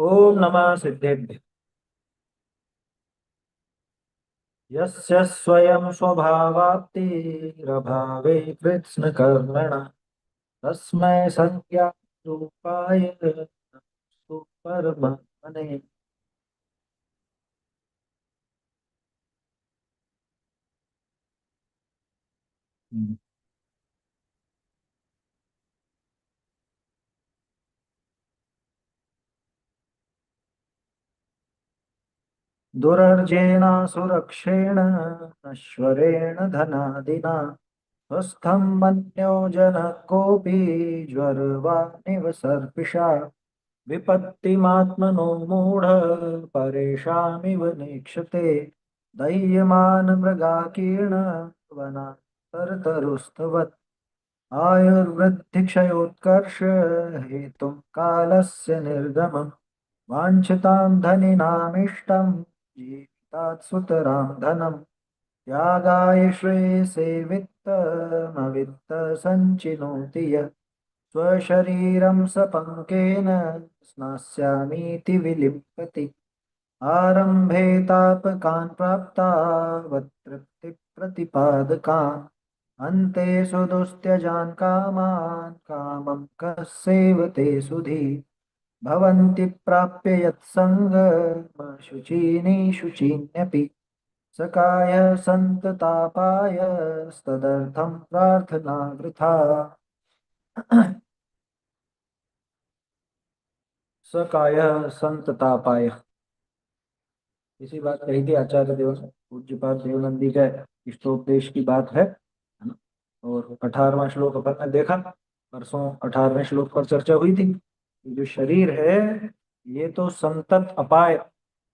ओम नमः सिद्धेभ्य। यस्य स्वयं स्वभावात्तिरभावे कृत्स्नकर्मण तस्मै संज्ञारूपाय नमस्तु परमात्मने। दुरर्जेनासुरक्षेण नश्वरेण धनादिना स्वस्थं मन्यो जनः कोऽपि ज्वरवानिव सर्पिषा विपत्तिमात्मनो मूढ परेषामिव नेक्षते दह्यमान् मृगाकीर्ण वनान्तर्तरुस्तवत् आयुर्वृद्धिक्षयोत्कर्ष हेतुं कालस्य निर्गमम् वाञ्छितां धनिनामीष्टं जीवितात् सुतरां धनम् त्यागाय श्रेयसे वित्तमवित्तसञ्चिनोति यः स्वशरीरं सपङ्केन स्नास्यामीति विलिम्पति आरम्भे तापकान् प्राप्तावतृप्तिप्रतिपादकान् अन्ते सुदुस्त्यजान् कामान् कामं कः सेवते सुधी भवन्ति प्राप्य यत्सङ्गमशुचीनिशुचीन्यपि सकाय सन्ततापायस्तदर्थं प्रार्थना वृथा। सकाय संततापाय, इसी बात कही थी आचार्य देव ने, पूज्यपाद देवनंदी का इष्टोपदेश की बात है ना। और 18वां श्लोक अपन ने देखा, परसों 18वें श्लोक पर चर्चा हुई थी। ये जो शरीर है, ये तो संतत अपाय,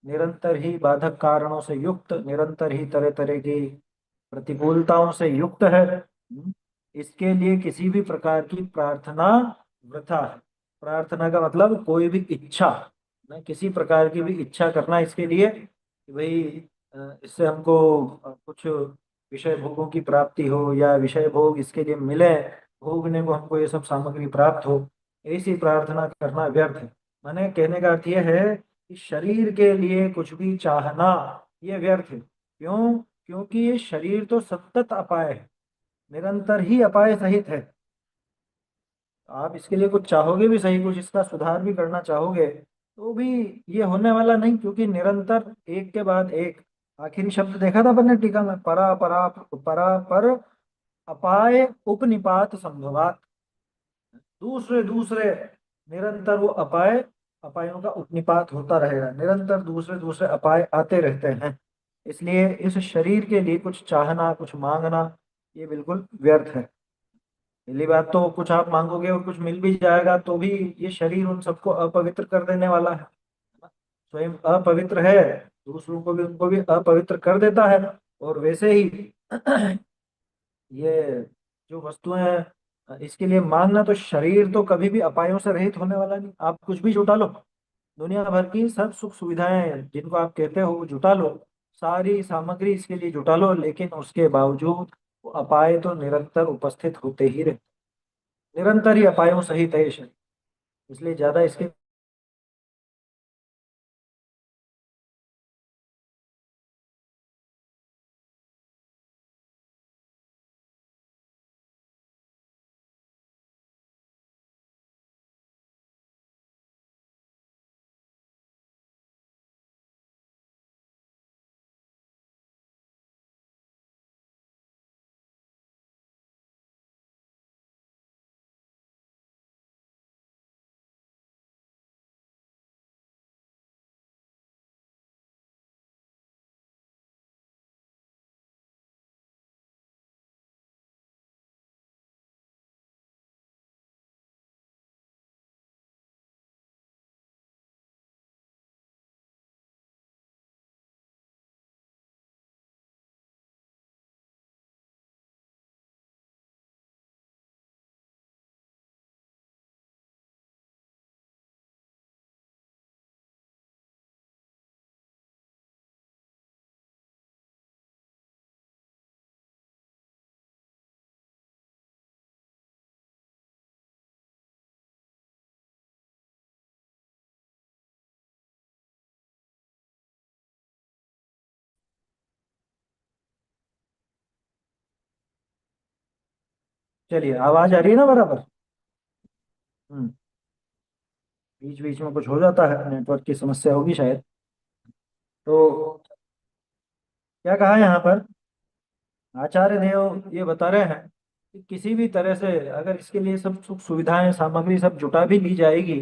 निरंतर ही बाधक कारणों से युक्त, निरंतर ही तरह तरह की प्रतिकूलताओं से युक्त है। इसके लिए किसी भी प्रकार की प्रार्थना वृथा है। प्रार्थना का मतलब कोई भी इच्छा, न किसी प्रकार की भी इच्छा करना इसके लिए कि भाई इससे हमको कुछ विषय भोगों की प्राप्ति हो या विषय भोग इसके लिए मिले, भोगने को हमको ये सब सामग्री प्राप्त हो, ऐसी प्रार्थना करना व्यर्थ है। माने कहने का अर्थ यह है कि शरीर के लिए कुछ भी चाहना ये व्यर्थ है। क्यों? क्योंकि ये शरीर तो सतत अपाय है, निरंतर ही अपाय सहित है। आप इसके लिए कुछ चाहोगे भी सही, कुछ इसका सुधार भी करना चाहोगे तो भी ये होने वाला नहीं, क्योंकि निरंतर एक के बाद एक। आखिरी शब्द देखा था अपन ने टीका में, परा परा परा पर अपाय उपनिपात संभवात। दूसरे दूसरे निरंतर वो अपाय, अपायों का उपनिपात होता रहेगा, निरंतर दूसरे दूसरे अपाय आते रहते हैं। इसलिए इस शरीर के लिए कुछ चाहना, कुछ मांगना, ये बिल्कुल व्यर्थ है। पहली बात तो कुछ आप मांगोगे और कुछ मिल भी जाएगा तो भी ये शरीर उन सबको अपवित्र कर देने वाला है ना। स्वयं अपवित्र है, दूसरों को भी, उनको भी अपवित्र कर देता है। और वैसे ही ये जो वस्तुएं हैं, इसके लिए मांगना, तो शरीर तो कभी भी अपायों से रहित होने वाला नहीं। आप कुछ भी जुटा लो, दुनिया भर की सब सुख सुविधाएं जिनको आप कहते हो वो जुटा लो, सारी सामग्री इसके लिए जुटा लो, लेकिन उसके बावजूद वो अपाय तो निरंतर उपस्थित होते ही रहते, निरंतर ही अपायों सहित है ये शरीर। इसलिए ज्यादा इसके चलिए, आवाज आ रही है ना बराबर? हम्म। बीच बीच में कुछ हो जाता है, नेटवर्क की समस्या होगी शायद। तो क्या कहा यहाँ पर? आचार्य देव ये बता रहे हैं कि किसी भी तरह से अगर इसके लिए सब सुख सुविधाएं सामग्री सब जुटा भी ली जाएगी,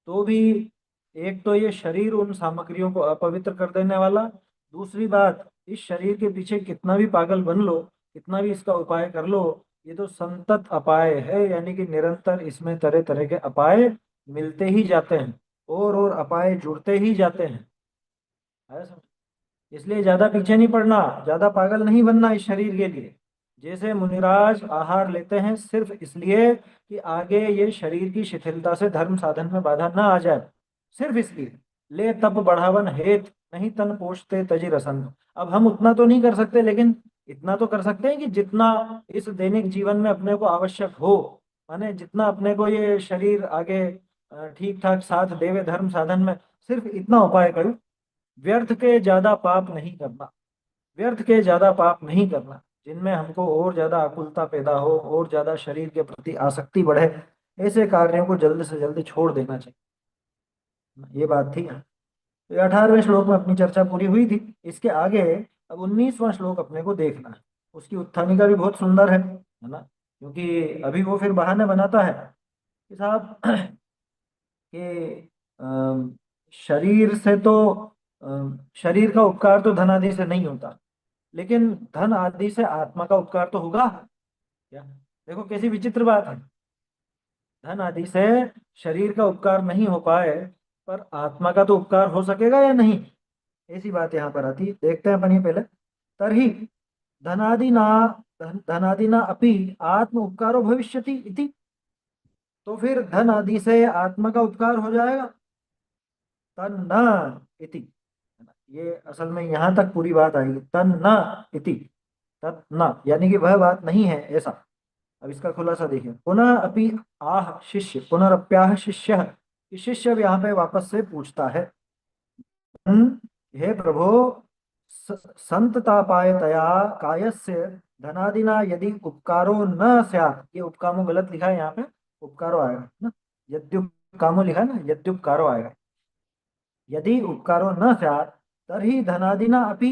तो भी एक तो ये शरीर उन सामग्रियों को अपवित्र कर देने वाला। दूसरी बात, इस शरीर के पीछे कितना भी पागल बन लो, कितना भी इसका उपाय कर लो, ये तो संतत अपाय है, यानी कि निरंतर इसमें तरह तरह के अपाय मिलते ही जाते हैं, और अपाय जुड़ते ही जाते हैं। है समझ? इसलिए ज्यादा पीछे नहीं पड़ना, ज्यादा पागल नहीं बनना इस शरीर के लिए। जैसे मुनिराज आहार लेते हैं सिर्फ इसलिए कि आगे ये शरीर की शिथिलता से धर्म साधन में बाधा ना आ जाए, सिर्फ इसलिए। ले तप बढ़ावन हेत, नहीं तन पोषते तजि रसन। अब हम उतना तो नहीं कर सकते, लेकिन इतना तो कर सकते हैं कि जितना इस दैनिक जीवन में अपने को आवश्यक हो, माने जितना अपने को ये शरीर आगे ठीक ठाक साथ देवे धर्म साधन में, सिर्फ इतना उपाय करो। व्यर्थ के ज्यादा पाप नहीं करना, व्यर्थ के ज्यादा पाप नहीं करना, जिनमें हमको और ज्यादा आकुलता पैदा हो और ज्यादा शरीर के प्रति आसक्ति बढ़े, ऐसे कार्यों को जल्द से जल्द छोड़ देना चाहिए। ये बात थी। तो 18वें श्लोक में अपनी चर्चा पूरी हुई थी। इसके आगे अब 19वां श्लोक अपने को देखना है। उसकी उत्थानिका भी बहुत सुंदर है ना? क्योंकि अभी वो फिर बहाने बनाता है कि साहब कि शरीर से तो शरीर का उपकार तो धन आदि से नहीं होता, लेकिन धन आदि से आत्मा का उपकार तो होगा क्या? देखो कैसी विचित्र बात है। धन आदि से शरीर का उपकार नहीं हो पाए, पर आत्मा का तो उपकार हो सकेगा या नहीं? ऐसी बात यहाँ पर आती है। देखते हैं अपन ये पहले। तरही धनादिना धनादिना अपि आत्म उपकारो भविष्यति इति। तो फिर धन आदि से आत्मा का उपकार हो जाएगा। तन्न इति, ये असल में यहाँ तक पूरी बात आएगी। तन्न इति, तन्न यानी कि वह बात नहीं है ऐसा। अब इसका खुलासा देखिए। पुनः अपि आह शिष्य, पुनरप्याह शिष्य, कि शिष्य अब यहाँ पे वापस से पूछता है, हे प्रभो, संततापायतया कायस्य धनादिना यदि उपकारो न स्यात्, ये उपकामो गलत लिखा है यहाँ पे, उपकारो आएगा ना, यद्युपकामो लिखा है ना, यद्युपकारो आएगा। यदि उपकारो न स्यात् तर्हि धनादिना अपि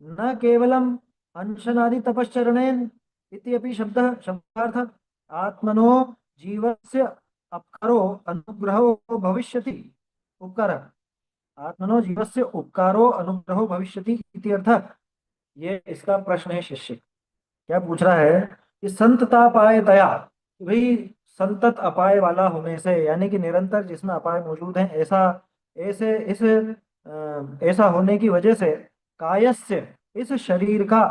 न केवलम अंशनादि तपश्चरणेन इत्यपि शब्दः शब्दार्थ आत्मनो जीवस्य अपकारो अनुग्रहो भविष्यति। उपकारः आत्मनो जीवस्य उपकारो अनुग्रहो भविष्यति इति अर्थः। ये इसका प्रश्न है शिष्य। क्या पूछ रहा है कि संतता पाए तया, कि भाई संतत अपाय वाला होने से, यानी कि निरंतर जिसमें अपाय मौजूद है, ऐसा ऐसे इस ऐसा होने की वजह से कायस्य इस शरीर का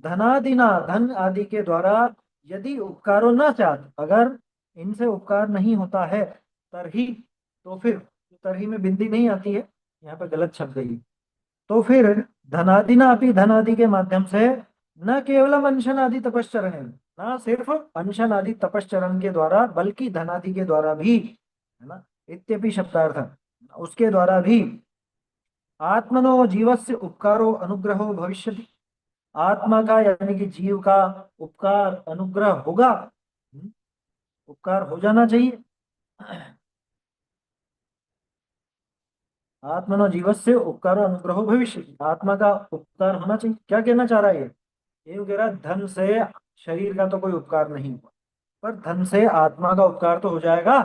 धनादिना धन आदि के द्वारा यदि उपकारो न चाहत, अगर इनसे उपकार नहीं होता है, तरही, तो फिर, तरही में बिंदी नहीं आती है, यहाँ पे गलत शब्द है ये। तो फिर धनादिना अपनी धनादि के माध्यम से न केवलम अंशन आदि तपश्चरण, ना सिर्फ अंशन आदि तपश्चरण के द्वारा, बल्कि धनादि के द्वारा भी, है ना, इत्यपि शब्दार्थ, उसके द्वारा भी आत्मनो जीवस्य उपकारो अनुग्रहो भविष्यति, आत्मा का यानी कि जीव का उपकार अनुग्रह होगा। उपकार हो जाना चाहिए। आत्मनो जीवस्य उपकारो अनुग्रहो भविष्य, आत्मा का उपकार होना चाहिए। क्या कहना चाह रहा है ये कह रहा है धन से शरीर का तो कोई उपकार नहीं हुआ, पर धन से आत्मा का उपकार तो हो जाएगा।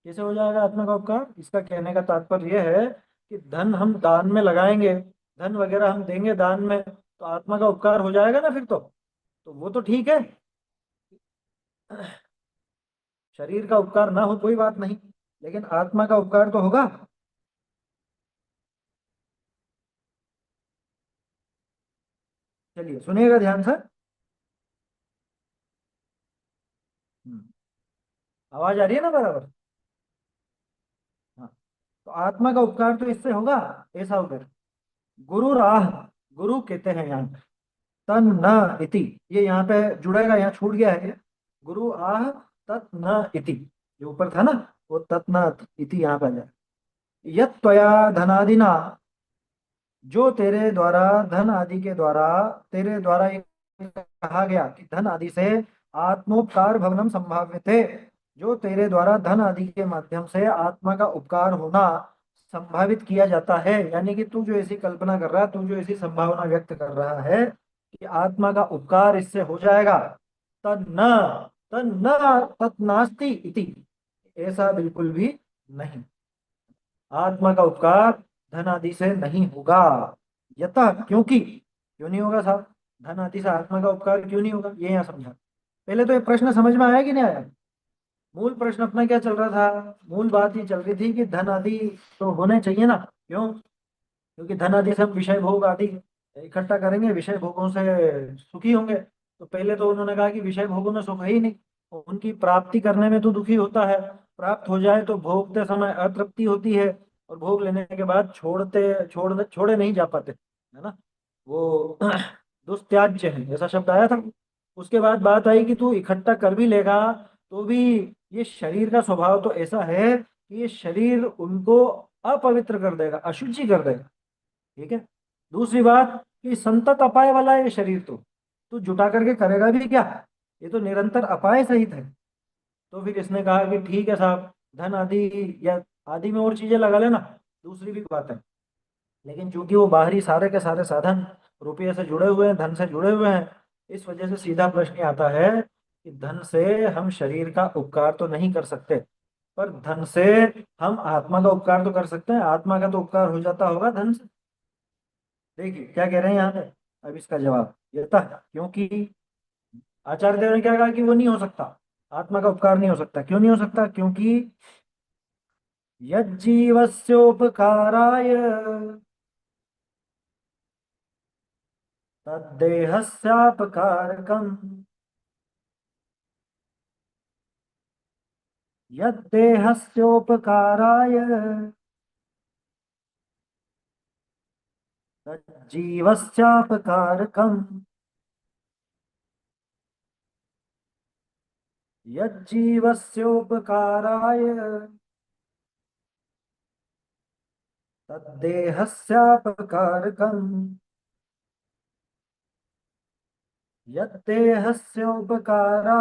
कैसे हो जाएगा आत्मा का उपकार? इसका कहने का तात्पर्य यह है कि धन हम दान में लगाएंगे, धन वगैरह हम देंगे दान में, तो आत्मा का उपकार हो जाएगा ना फिर तो वो तो ठीक है। शरीर का उपकार ना हो कोई बात नहीं, लेकिन आत्मा का उपकार तो होगा। चलिए सुनिएगा ध्यान से। हम्म, आवाज आ रही है ना बराबर? हाँ। तो आत्मा का उपकार तो इससे होगा, ऐसा होकर गुरु राह, गुरु कहते हैं यहाँ पे तन न इति, ये यहाँ पे जुड़ेगा, यहाँ छूट गया है ये। गुरु आह तत् न इति, जो ऊपर था ना, वो तत् न इति यहाँ पे आ जाए। यत् त्वया धनादिना, जो तेरे द्वारा धन आदि के द्वारा, तेरे द्वारा ये कहा गया कि धन आदि से आत्मोपकार भवनम संभाव्यते, जो तेरे द्वारा धन आदि के माध्यम से आत्मा का उपकार होना संभावित किया जाता है। यानी कि तू जो ऐसी कल्पना कर रहा है, तू जो ऐसी संभावना व्यक्त कर रहा है कि आत्मा का उपकार इससे हो जाएगा, तन्न तन्न तत् इति, ऐसा बिल्कुल भी नहीं। आत्मा का उपकार धन आदि से नहीं होगा। यतः, क्योंकि, क्यों नहीं होगा साहब, धन आदि से आत्मा का उपकार क्यों नहीं होगा, ये यहाँ समझा। पहले तो ये प्रश्न समझ में आया कि नहीं आया? मूल प्रश्न अपना क्या चल रहा था? मूल बात ये चल रही थी कि धन आदि तो होने चाहिए ना। क्यों? क्योंकि धन आदि से हम विषय भोग आदि इकट्ठा करेंगे, विषय भोगों से सुखी होंगे। तो पहले तो उन्होंने कहा कि विषय भोगों में सुख है ही नहीं, और उनकी प्राप्ति करने में तो दुखी होता है। प्राप्त हो जाए तो भोगते समय अतृप्ति होती है, और भोग लेने के बाद छोड़े नहीं जा पाते, है ना। वो दुस्त्याज्य है, ऐसा शब्द आया था। उसके बाद बात आई कि तू इकट्ठा कर भी लेगा तो भी ये शरीर का स्वभाव तो ऐसा है कि ये शरीर उनको अपवित्र कर देगा, अशुचि कर देगा। ठीक है। दूसरी बात कि संतत अपाय वाला है ये शरीर, तो जुटा करके करेगा भी क्या? ये तो निरंतर अपाय सहित है। तो फिर इसने कहा कि ठीक है साहब, धन आदि या आदि में और चीजें लगा लेना, दूसरी भी बात है। लेकिन चूंकि वो बाहरी सारे के सारे साधन रुपये से जुड़े हुए हैं, धन से जुड़े हुए हैं, इस वजह से सीधा प्रश्न आता है कि धन से हम शरीर का उपकार तो नहीं कर सकते, पर धन से हम आत्मा का उपकार तो कर सकते हैं। आत्मा का तो उपकार हो जाता होगा धन से। देखिए क्या कह रहे हैं यहाँ पे। अब इसका जवाब ये था, क्योंकि आचार्य देव ने क्या कहा कि वो नहीं हो सकता, आत्मा का उपकार नहीं हो सकता। क्यों नहीं हो सकता? क्योंकि यज्जीवस्योपकाराय तद्देहस्यापकारकम्, यद्देहस्योपकाराय तज्जीवस्यापकारकम्, यज्जीवस्योपकाराय तद्देहस्यापकारकम्, यद्देहस्योपकारा।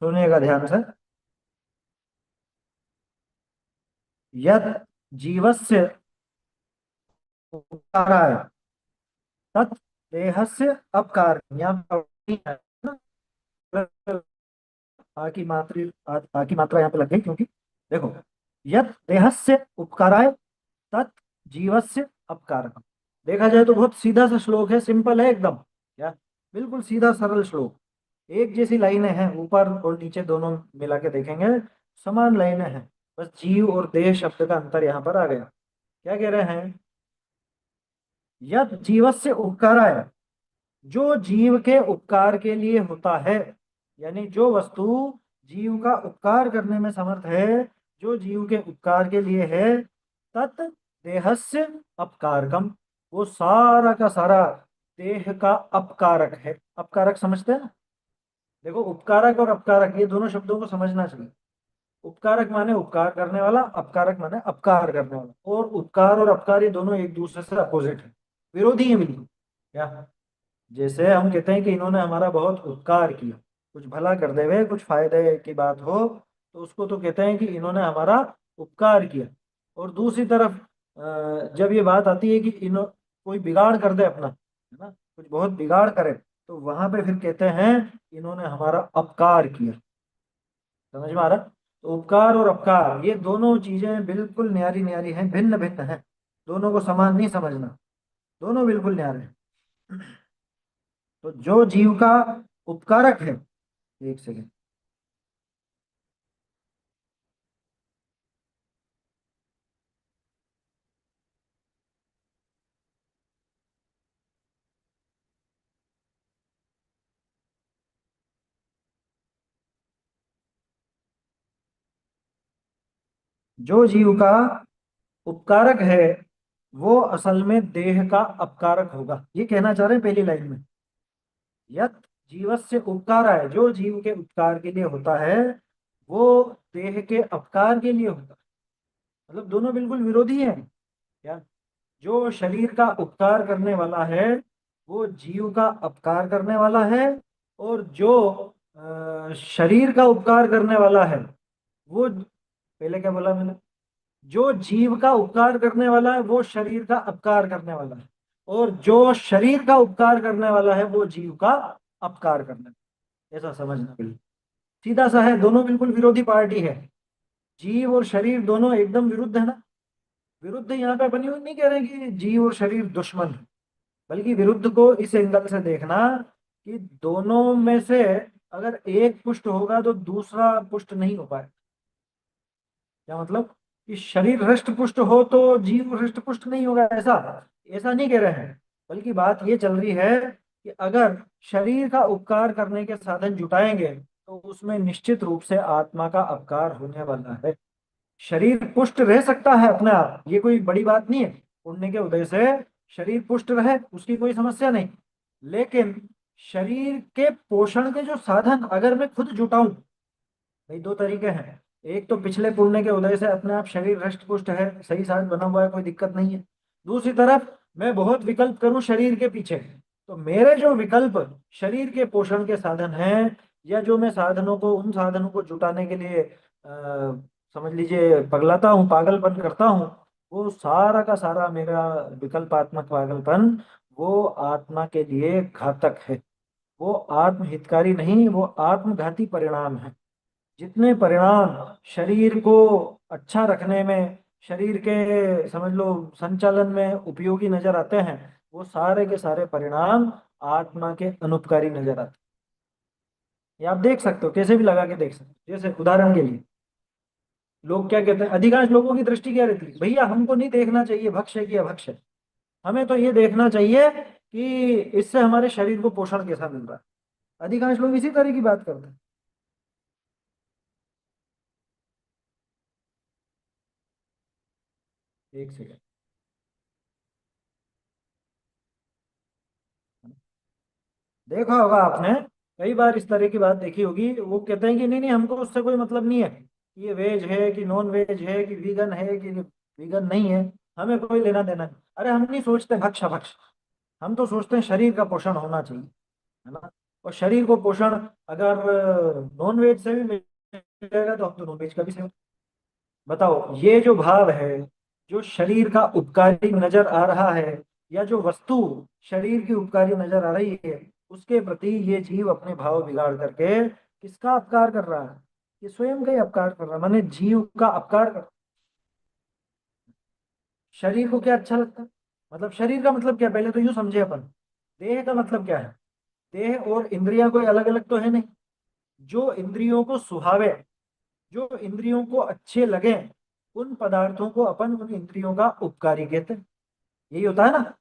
सुनिएगा ध्यान से। यद जीवस्य उपकाराय तत् देहस्य अपकार, यहाँ पे है ना, आ की मात्रा, आ की मात्रा यहाँ पे लग गई, क्योंकि देखो, यद देहस्य उपकाराय तत् जीवस्य अपकारक। देखा जाए तो बहुत सीधा सा श्लोक है, सिंपल है एकदम, क्या, बिल्कुल सीधा सरल श्लोक। एक जैसी लाइनें हैं, ऊपर और नीचे दोनों मिला के देखेंगे समान लाइनें हैं, बस जीव और देह शब्द का अंतर यहाँ पर आ गया। क्या कह रहे हैं? यद जीवस्य उपकाराय, जो जीव के उपकार के लिए होता है, यानी जो वस्तु जीव का उपकार करने में समर्थ है, जो जीव के उपकार के लिए है, तत् देहस्य अपकारकम, वो सारा का सारा देह का अपकारक है। अपकारक समझते हैं ना? देखो, उपकारक और अपकारक ये दोनों शब्दों को समझना चाहिए। उपकारक माने उपकार करने वाला, अपकारक माने अपकार करने वाला। और उपकार और अपकार ये दोनों एक दूसरे से अपोजिट है, विरोधी है बिल्कुल। क्या? जैसे हम कहते हैं कि इन्होंने हमारा बहुत उपकार किया, कुछ भला कर दे हुए, कुछ फायदे की बात हो, तो उसको तो कहते हैं कि इन्होंने हमारा उपकार किया। और दूसरी तरफ जब ये बात आती है कि इनो कोई बिगाड़ कर दे अपना, है ना, कुछ बहुत बिगाड़ करे, तो वहां पे फिर कहते हैं इन्होंने हमारा अपकार किया। समझ में आ रहा? तो उपकार और अपकार ये दोनों चीजें बिल्कुल न्यारी न्यारी हैं, भिन्न भिन्न हैं। दोनों को समान नहीं समझना, दोनों बिल्कुल न्यारे हैं। तो जो जीव का उपकारक है, एक सेकेंड, जो जीव का उपकारक है वो असल में देह का अपकारक होगा, ये कहना चाह रहे हैं पहली लाइन में। यत जीवस्य उपकार है, जो जीव के उपकार के लिए होता है वो देह के अपकार के लिए होता है। मतलब दोनों बिल्कुल विरोधी हैं क्या? जो शरीर का उपकार करने वाला है वो जीव का अपकार करने वाला है, और जो शरीर का उपकार करने वाला है वो, पहले क्या बोला मैंने, जो जीव का उपकार करने वाला है वो शरीर का अपकार करने वाला है, और जो शरीर का उपकार करने वाला है वो जीव का अपकार करने वाला है। ऐसा समझना बिल्कुल सीधा सा है, दोनों बिल्कुल विरोधी पार्टी है। जीव और शरीर दोनों एकदम विरुद्ध है ना। विरुद्ध यहाँ पे अपनी नहीं कह रहे कि जीव और शरीर दुश्मन है, बल्कि विरुद्ध को इस एंगल से देखना कि दोनों में से अगर एक पुष्ट होगा तो दूसरा पुष्ट नहीं हो पाए। क्या मतलब? कि शरीर हृष्ट पुष्ट हो तो जीव हृष्ट पुष्ट नहीं होगा, ऐसा ऐसा नहीं कह रहे हैं। बल्कि बात ये चल रही है कि अगर शरीर का उपकार करने के साधन जुटाएंगे तो उसमें निश्चित रूप से आत्मा का अपकार होने वाला है। शरीर पुष्ट रह सकता है अपने आप, ये कोई बड़ी बात नहीं है। पुण्य के उदय से शरीर पुष्ट रहे उसकी कोई समस्या नहीं, लेकिन शरीर के पोषण के जो साधन अगर मैं खुद जुटाऊं, भाई दो तरीके हैं। एक तो पिछले पुण्य के उदय से अपने आप शरीर हृष्ट पुष्ट है, सही साथ बना हुआ है, कोई दिक्कत नहीं है। दूसरी तरफ मैं बहुत विकल्प करूं शरीर के पीछे, तो मेरे जो विकल्प शरीर के पोषण के साधन हैं, या जो मैं साधनों को उन साधनों को जुटाने के लिए समझ लीजिए पगलाता हूँ, पागलपन करता हूँ, वो सारा का सारा मेरा विकल्पात्मक पागलपन वो आत्मा के लिए घातक है। वो आत्महितकारी नहीं, वो आत्मघाती परिणाम है। जितने परिणाम शरीर को अच्छा रखने में, शरीर के समझ लो संचालन में उपयोगी नजर आते हैं, वो सारे के सारे परिणाम आत्मा के अनुपकारी नजर आते हैं। ये आप देख सकते हो, कैसे भी लगा के देख सकते हो। जैसे उदाहरण के लिए लोग क्या कहते हैं, अधिकांश लोगों की दृष्टि क्या रहती है, भैया हमको नहीं देखना चाहिए भक्ष्य है कि अभक्ष्य है, हमें तो ये देखना चाहिए कि इससे हमारे शरीर को पोषण कैसा मिल रहा है। अधिकांश लोग इसी तरह की बात करते हैं। एक सेकंड, देखा होगा आपने, कई बार इस तरह की बात देखी होगी, वो कहते हैं कि नहीं नहीं हमको उससे कोई मतलब नहीं है कि ये वेज है कि नॉन वेज है कि वीगन है कि वीगन नहीं है, हमें कोई लेना देना नहीं। अरे हम नहीं सोचते भक्ष भक्ष, हम तो सोचते हैं शरीर का पोषण होना चाहिए, है ना। और शरीर को पोषण अगर नॉन वेज से भी मिलेगा तो हम तो नॉन वेज का भी सेवन। बताओ ये जो भाव है, जो शरीर का उपकारी नजर आ रहा है, या जो वस्तु शरीर की उपकारी नजर आ रही है, उसके प्रति ये जीव अपने भाव बिगाड़ करके किसका अपकार कर रहा है? ये स्वयं का ही अपकार कर रहा है, माने जीव का अपकार कर। शरीर को क्या अच्छा लगता है? मतलब शरीर का मतलब क्या, पहले तो यूं समझे अपन। देह का मतलब क्या है? देह और इंद्रियां कोई अलग अलग तो है नहीं। जो इंद्रियों को सुहावे, जो इंद्रियों को अच्छे लगे, उन पदार्थों को अपन उन इंद्रियों का उपकारी कहते हैं। यही होता है ना।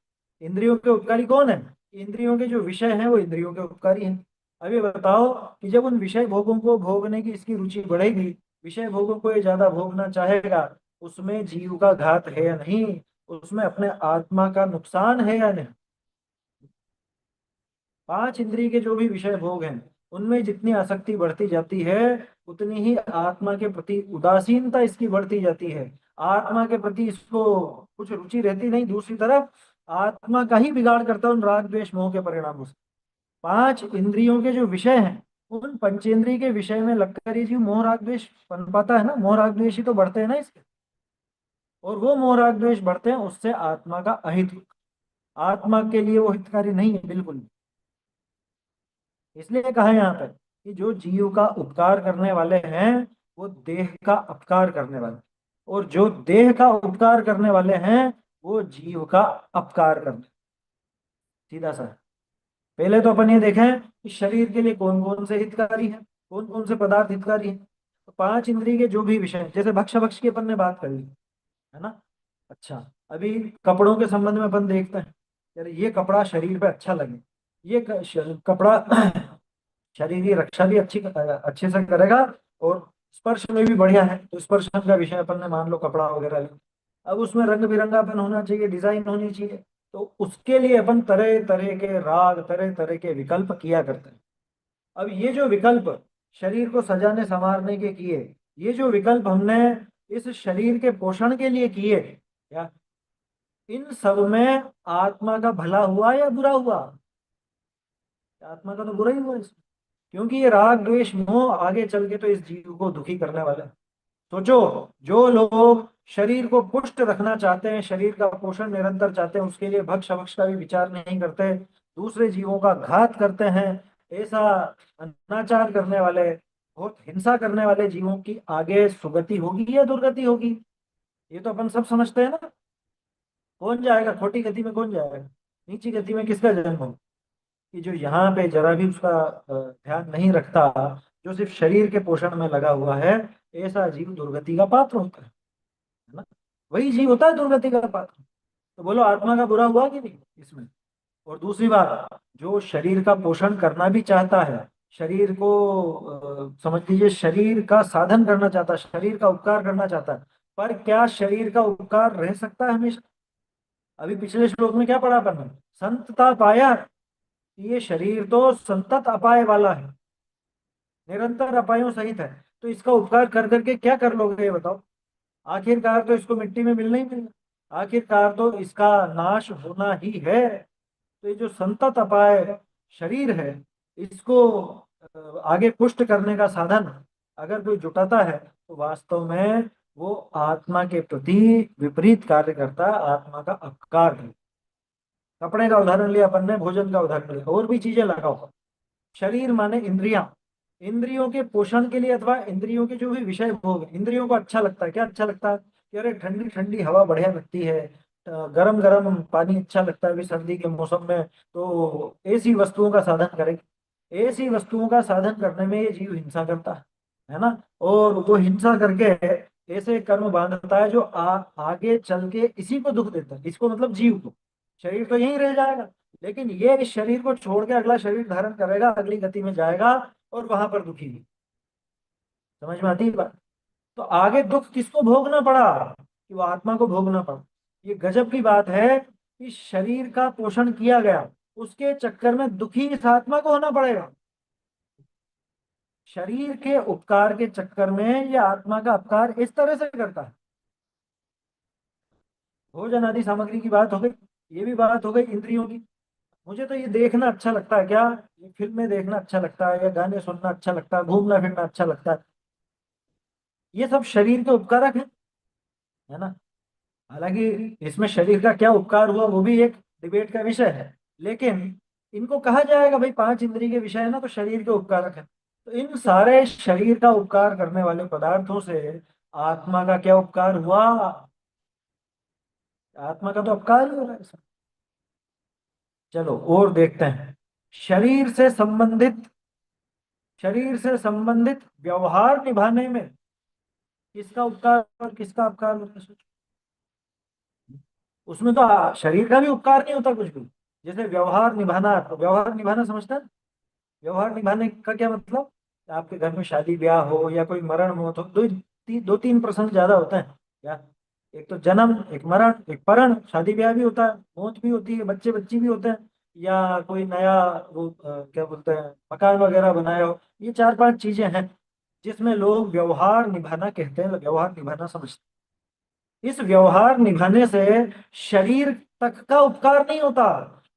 इंद्रियों के उपकारी कौन है? इंद्रियों के जो विषय हैं वो इंद्रियों के उपकारी हैं। अब ये बताओ कि जब उन विषय भोगों को भोगने की इसकी रुचि बढ़ेगी, विषय भोगों को ये ज्यादा भोगना चाहेगा, उसमें जीव का घात है या नहीं, उसमें अपने आत्मा का नुकसान है या नहीं। पांच इंद्रिय के जो भी विषय भोग हैं उनमें जितनी आसक्ति बढ़ती जाती है, उतनी ही आत्मा के प्रति उदासीनता इसकी बढ़ती जाती है। आत्मा के प्रति इसको कुछ रुचि रहती नहीं। दूसरी तरफ आत्मा का ही बिगाड़ करता है उन राग द्वेष मोह के परिणामों से। पांच इंद्रियों के जो विषय हैं, उन पंचेंद्रिय के विषय में लगकर ये जीव मोह राग द्वेष पनपाता है ना, मोह राग द्वेष ही तो बढ़ते हैं ना इसके। और वो मोह राग द्वेष बढ़ते हैं, उससे आत्मा का अहित, आत्मा के लिए वो हितकारी नहीं है बिल्कुल भी। इसलिए कहा है यहाँ पर कि जो जीव का उपकार करने वाले हैं वो देह का अपकार करने वाले, और जो देह का उपकार करने वाले हैं वो जीव का अपकार करने, सीधा सा। पहले तो अपन ये देखें कि शरीर के लिए कौन कौन से हितकारी हैं, कौन कौन से पदार्थ हितकारी हैं। तो पांच इंद्रिय के जो भी विषय हैं, जैसे भक्ष्य भक्ष की अपन ने बात कर ली, है ना। अच्छा, अभी कपड़ों के संबंध में अपन देखते हैं, यार ये कपड़ा शरीर पे अच्छा लगे, ये कपड़ा शरीर की रक्षा भी अच्छे से करेगा, और स्पर्श में भी बढ़िया है, तो स्पर्शन का विषय अपन ने मान लो कपड़ा वगैरह लिया। अब उसमें रंग बिरंगापन होना चाहिए, डिजाइन होनी चाहिए, तो उसके लिए अपन तरह तरह के राग, तरह तरह के विकल्प किया करते हैं। अब ये जो विकल्प शरीर को सजाने संवारने के किए, ये जो विकल्प हमने इस शरीर के पोषण के लिए किए, या इन सब में आत्मा का भला हुआ या बुरा हुआ? आत्मा का तो बुरा ही हुआ इसमें, क्योंकि ये राग द्वेष मोह आगे चल के तो इस जीव को दुखी करने वाला है। सोचो, जो लोग शरीर को पुष्ट रखना चाहते हैं, शरीर का पोषण निरंतर चाहते हैं, उसके लिए भक्ष भक्ष का भी विचार नहीं करते, दूसरे जीवों का घात करते हैं, ऐसा अनाचार करने वाले, बहुत हिंसा करने वाले जीवों की आगे सुगति होगी या दुर्गति होगी? ये तो अपन सब समझते हैं ना। कौन जाएगा खोटी गति में, कौन जाएगा नीची गति में, किसका जन्म हो? कि जो यहाँ पे जरा भी उसका ध्यान नहीं रखता, जो सिर्फ शरीर के पोषण में लगा हुआ है, ऐसा जीव दुर्गति का पात्र होता है ना। वही जीव होता है दुर्गति का पात्र। तो बोलो आत्मा का बुरा हुआ कि नहीं इसमें? और दूसरी बात, जो शरीर का पोषण करना भी चाहता है, शरीर को समझ लीजिए शरीर का साधन करना चाहता है, शरीर का उपकार करना चाहता है, पर क्या शरीर का उपकार रह सकता है हमेशा? अभी पिछले श्लोक में क्या पढ़ा अपन ने? संतता पाया, ये शरीर तो संतत अपाय वाला है, निरंतर अपायों सहित है, तो इसका उपकार कर करके क्या कर लोगे ये बताओ? आखिरकार तो इसको मिट्टी में मिलना ही मिलना, आखिरकार तो इसका नाश होना ही है। तो ये जो संतत अपाय शरीर है, इसको आगे पुष्ट करने का साधन अगर कोई जुटाता है, तो वास्तव में वो आत्मा के प्रति विपरीत कार्य करता है, आत्मा का अपकार करता है। कपड़े का उदाहरण लिया अपन ने, भोजन का उदाहरण लिया, और भी चीजें लगाओ। शरीर माने इंद्रियां, इंद्रियों के पोषण के लिए अथवा इंद्रियों के जो भी विषय भोग, इंद्रियों को अच्छा लगता है, क्या अच्छा लगता है कि अरे ठंडी ठंडी हवा बढ़िया लगती है, गरम गरम पानी अच्छा लगता है अभी सर्दी के मौसम में, तो ऐसी वस्तुओं का साधन करेंगे। ऐसी वस्तुओं का साधन करने में ये जीव हिंसा करता है ना। और वो हिंसा करके ऐसे कर्म बांधता है जो आगे चल के इसी को दुख देता है, इसको मतलब जीव को। शरीर तो यहीं रह जाएगा, लेकिन ये इस शरीर को छोड़ के अगला शरीर धारण करेगा, अगली गति में जाएगा, और वहां पर दुखी भी। समझ में आती है बात? तो आगे दुख किसको भोगना पड़ा? कि वो आत्मा को भोगना पड़ा। ये गजब की बात है कि शरीर का पोषण किया गया, उसके चक्कर में दुखी इस आत्मा को होना पड़ेगा। शरीर के उपकार के चक्कर में ये आत्मा का अपकार इस तरह से करता है। भोजन आदि सामग्री की बात हो गई, ये भी बात हो गई इंद्रियों की। मुझे तो ये देखना अच्छा लगता है, क्या ये फिल्में देखना अच्छा लगता है, या गाने सुनना अच्छा लगता है, घूमना फिरना अच्छा लगता है, ये सब शरीर के उपकारक है ना। हालांकि इसमें शरीर का क्या उपकार हुआ वो भी एक डिबेट का विषय है, लेकिन इनको कहा जाएगा भाई पांच इंद्रिय के विषय है ना, तो शरीर के उपकारक है। तो इन सारे शरीर का उपकार करने वाले पदार्थों से आत्मा का क्या उपकार हुआ? आत्मा का तो अपकार ही हो रहा है इसमें। चलो और देखते हैं, शरीर से संबंधित, शरीर से संबंधित व्यवहार निभाने में किसका उपकार और किसका अपकार होता है? सोचो। उसमें तो शरीर का भी उपकार नहीं होता कुछ भी। जैसे व्यवहार निभाना, तो व्यवहार निभाना समझता है? व्यवहार निभाने का क्या मतलब? आपके घर में शादी ब्याह हो या कोई मरण मौत हो, दो तीन प्रसंग ज्यादा होते हैं क्या? एक तो जन्म, एक मरण, एक परण, शादी ब्याह भी होता है, मौत भी होती है, बच्चे बच्ची भी होते हैं, या कोई नया वो क्या बोलते हैं मकान वगैरह बनाया हो, ये चार पांच चीजें हैं जिसमें लोग व्यवहार निभाना कहते हैं, व्यवहार निभाना समझते हैं। इस व्यवहार निभाने से शरीर तक का उपकार नहीं होता,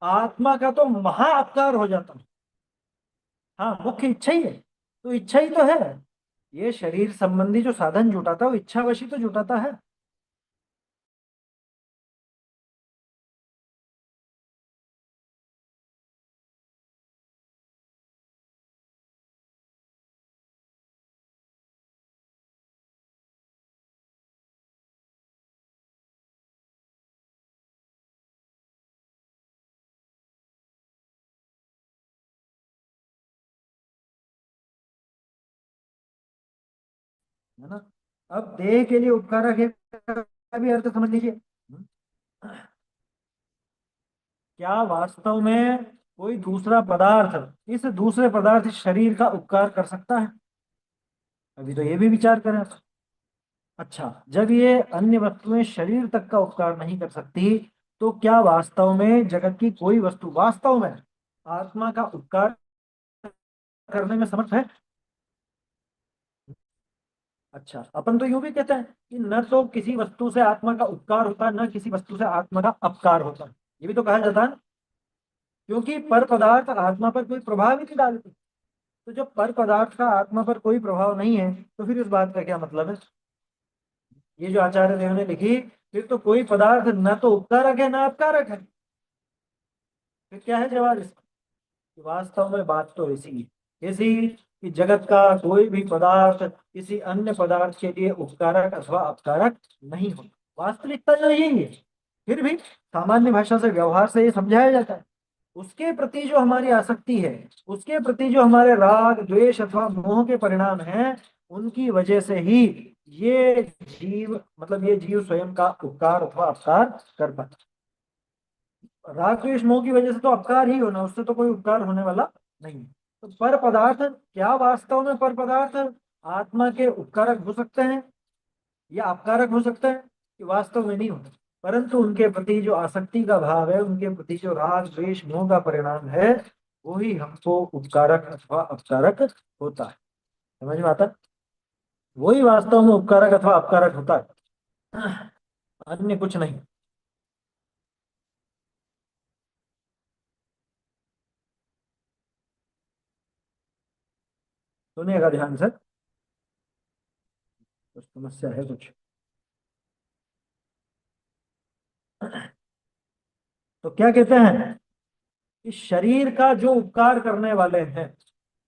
आत्मा का तो महा अपकार हो जाता है। हाँ, मुख्य इच्छा ही है, तो इच्छा ही तो है। ये शरीर संबंधी जो साधन जुटाता है वो इच्छावशी तो जुटाता है। है ना। अब देह के लिए उपकारक है का भी अर्थ समझ लीजिए। क्या वास्तव में कोई दूसरा पदार्थ इस दूसरे पदार्थ शरीर का उपकार कर सकता है? अभी तो ये भी विचार करें। अच्छा, जब ये अन्य वस्तुएं शरीर तक का उपकार नहीं कर सकती, तो क्या वास्तव में जगत की कोई वस्तु वास्तव में आत्मा का उपकार करने में समर्थ है? अच्छा, अपन तो यूं भी कहते हैं कि न तो किसी वस्तु से आत्मा का उपकार होता है, न किसी वस्तु से आत्मा का अपकार होता है। ये भी तो कहा जाता है ना, क्योंकि पर पदार्थ आत्मा पर कोई प्रभाव ही नहीं डालती। तो जब पर पदार्थ का आत्मा पर कोई प्रभाव नहीं है, तो फिर इस बात का क्या मतलब है? ये जो आचार्य देव ने लिखी, फिर तो कोई पदार्थ न तो उपकारक है ना अपकारक है। फिर क्या है जवाब इसका? कि वास्तव में बात तो ऐसी है, ऐसी कि जगत का कोई भी पदार्थ किसी अन्य पदार्थ के लिए उपकारक अथवा अपकारक नहीं होता। वास्तविकता जो यही है। फिर भी सामान्य भाषा से, व्यवहार से ये समझाया जाता है। उसके प्रति जो हमारी आसक्ति है, उसके प्रति जो हमारे राग द्वेष अथवा मोह के परिणाम हैं, उनकी वजह से ही ये जीव, मतलब ये जीव स्वयं का उपकार अथवा अपकार कर पाता। राग द्वेष मोह की वजह से तो अपकार ही होना, उससे तो कोई उपकार होने वाला नहीं। तो पर पदार्थ, क्या वास्तव में पर पदार्थ आत्मा के उपकारक हो सकते हैं या अपकारक हो सकते हैं? कि वास्तव में नहीं होते, परंतु उनके प्रति जो आसक्ति का भाव है, उनके प्रति जो राग द्वेष मोह का परिणाम है, वो ही हमको उपकारक अथवा अपकारक होता है। समझ में आता है? वही वास्तव में उपकारक अथवा अपकारक होता है, अन्य कुछ नहीं। सुनिएगा ध्यान से, कुछ समस्या है कुछ। तो क्या कहते हैं कि शरीर का जो उपकार करने वाले हैं, है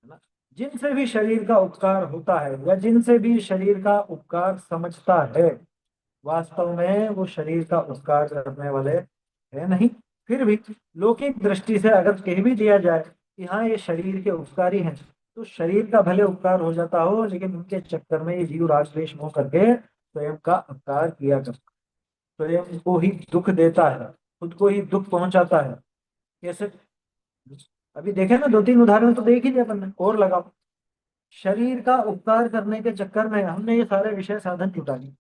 ना, जिनसे भी शरीर का उपकार होता है या जिनसे भी शरीर का उपकार समझता है, वास्तव में वो शरीर का उपकार करने वाले है नहीं। फिर भी लौकिक दृष्टि से अगर कह भी दिया जाए कि हाँ ये शरीर के उपकारी हैं, तो शरीर का भले उपकार हो जाता हो, लेकिन उनके चक्कर में ये जीव राग द्वेष मोह करके स्वयं का अपकार किया करता, स्वयं को ही दुख देता है, खुद को ही दुख पहुंचाता है। कैसे? अभी देखे ना, दो तीन उदाहरण तो देख ही लिया अपन ने, और लगाओ। शरीर का उपकार करने के चक्कर में हमने ये सारे विषय साधन जुटा लिए।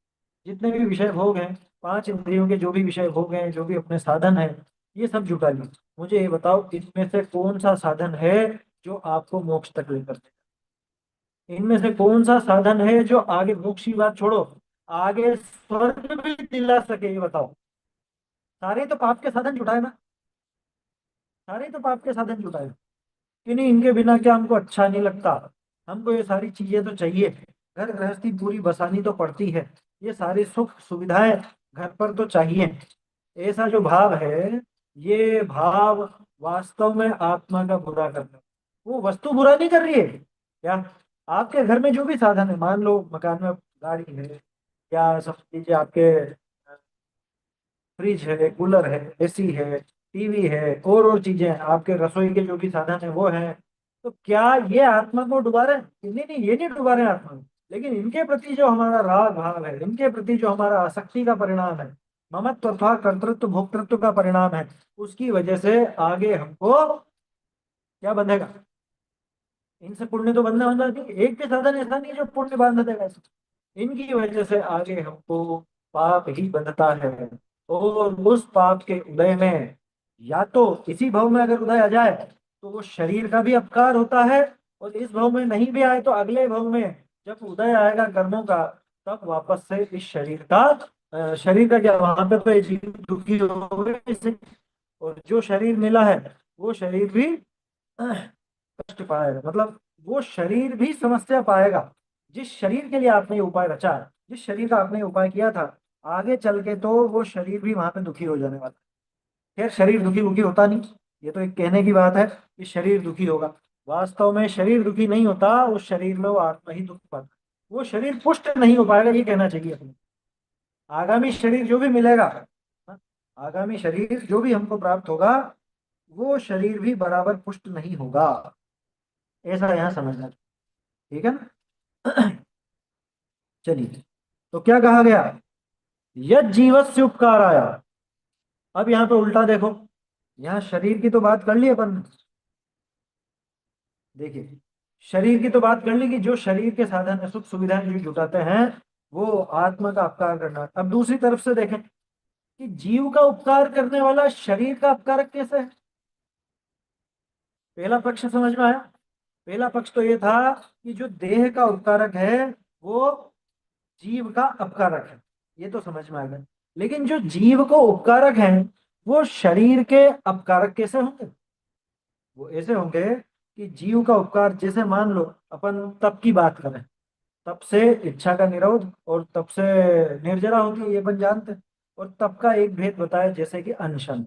जितने भी विषय भोग हैं, पांच इंद्रियों के जो भी विषय भोग हैं, जो भी अपने साधन है, ये सब जुटा लिए। मुझे ये बताओ, इनमें से कौन सा साधन है जो आपको मोक्ष तक लेकर जाए? इनमें से कौन सा साधन है जो आगे, मोक्ष की बात छोड़ो, आगे स्वर्ग भी दिला सके? ये बताओ। सारे तो पाप के साधन जुटाए ना, सारे तो पाप के साधन जुटाए कि नहीं? इनके बिना क्या हमको अच्छा नहीं लगता? हमको ये सारी चीजें तो चाहिए, घर गृहस्थी पूरी बसानी तो पड़ती है, ये सारी सुख सुविधाएं घर पर तो चाहिए। ऐसा जो भाव है, ये भाव वास्तव में आत्मा का बुरा करना। वो वस्तु बुरा नहीं कर रही है क्या? आपके घर में जो भी साधन है, मान लो मकान में गाड़ी है, या समझ लीजिए आपके फ्रिज है, कूलर है, एसी है, टीवी है, और चीजें हैं, आपके रसोई के जो भी साधन है वो है। तो क्या ये आत्मा को डुबा रहे हैं? नहीं नहीं, ये नहीं डुबा रहे हैं आत्मा को। लेकिन इनके प्रति जो हमारा राग भाव है, इनके प्रति जो हमारा आसक्ति का परिणाम है, ममत्व अथवा कर्तृत्व भोक्तृत्व का परिणाम है, उसकी वजह से आगे हमको क्या बंधेगा? इनसे पुण्य तो बंधना बंधना नहीं, एक भी साधन ऐसा नहीं जो पुण्य बांध देगा। इनकी वजह से आगे हमको पाप ही बंधता है। और उस पाप के उदय में, या तो इसी भव में अगर उदय आ जाए, तो वो शरीर का भी अपकार होता है, और इस भव में नहीं भी आए तो अगले भव में जब उदय आएगा कर्मों का, तब वापस से इस शरीर का, शरीर का क्या, वहां पे तो ये जीव दुखी हो गए इससे। और जो शरीर मिला है, वो शरीर भी कष्ट पाएगा, मतलब वो शरीर भी समस्या पाएगा। जिस शरीर के लिए आपने ये उपाय रचा है, जिस शरीर का आपने ये उपाय किया था, आगे चल के तो वो शरीर भी वहां पे दुखी हो जाने वाला है। खैर, शरीर दुखी दुखी होता नहीं, ये तो एक कहने की बात है कि शरीर दुखी होगा। वास्तव में शरीर दुखी नहीं होता, उस शरीर में वो आत्मा ही दुख पाता है। वो शरीर पुष्ट नहीं हो पाएगा, ये कहना चाहिए अपने। आगामी शरीर जो भी मिलेगा, हाँ, आगामी शरीर जो भी हमको प्राप्त होगा, वो शरीर भी बराबर पुष्ट नहीं होगा। ऐसा यहाँ समझना। ठीक है ना? चलिए, तो क्या कहा गया? यद जीवस्य उपकाराय। अब यहाँ पे उल्टा देखो, यहाँ शरीर की तो बात कर ली अपन ने। देखिए, शरीर की तो बात कर ली कि जो शरीर के साधन है, सुख सुविधाएं जो जुटाते हैं, वो आत्मा का अपकार करना। अब दूसरी तरफ से देखें कि जीव का उपकार करने वाला शरीर का अपकारक कैसे है। पहला पक्ष समझ में आया। पहला पक्ष तो ये था कि जो देह का उपकारक है वो जीव का अपकारक है, ये तो समझ में आ गया। लेकिन जो जीव को उपकारक है वो शरीर के अपकारक कैसे होंगे? वो ऐसे होंगे कि जीव का उपकार, जैसे मान लो अपन तप की बात करें, तप से इच्छा का निरोध और तप से निर्जरा होती है, ये अपन जानते हैं। और तप का एक भेद बताया, जैसे कि अनशन।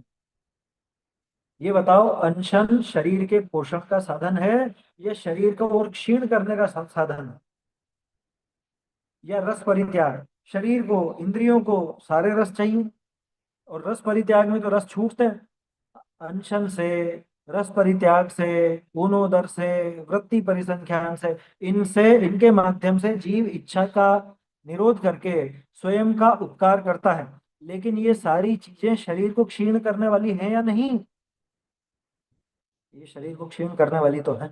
ये बताओ, अनशन शरीर के पोषण का साधन है या शरीर को और क्षीण करने का साधन है? या रस परित्याग? शरीर को, इंद्रियों को सारे रस चाहिए, और रस परित्याग में तो रस छूटते हैं। अनशन से, रस परित्याग से, गुणोदर से, वृत्ति परिसंख्यान से, इनसे, इनके माध्यम से जीव इच्छा का निरोध करके स्वयं का उपकार करता है। लेकिन ये सारी चीजें शरीर को क्षीण करने वाली हैं या नहीं? ये शरीर को क्षीण करने वाली तो है।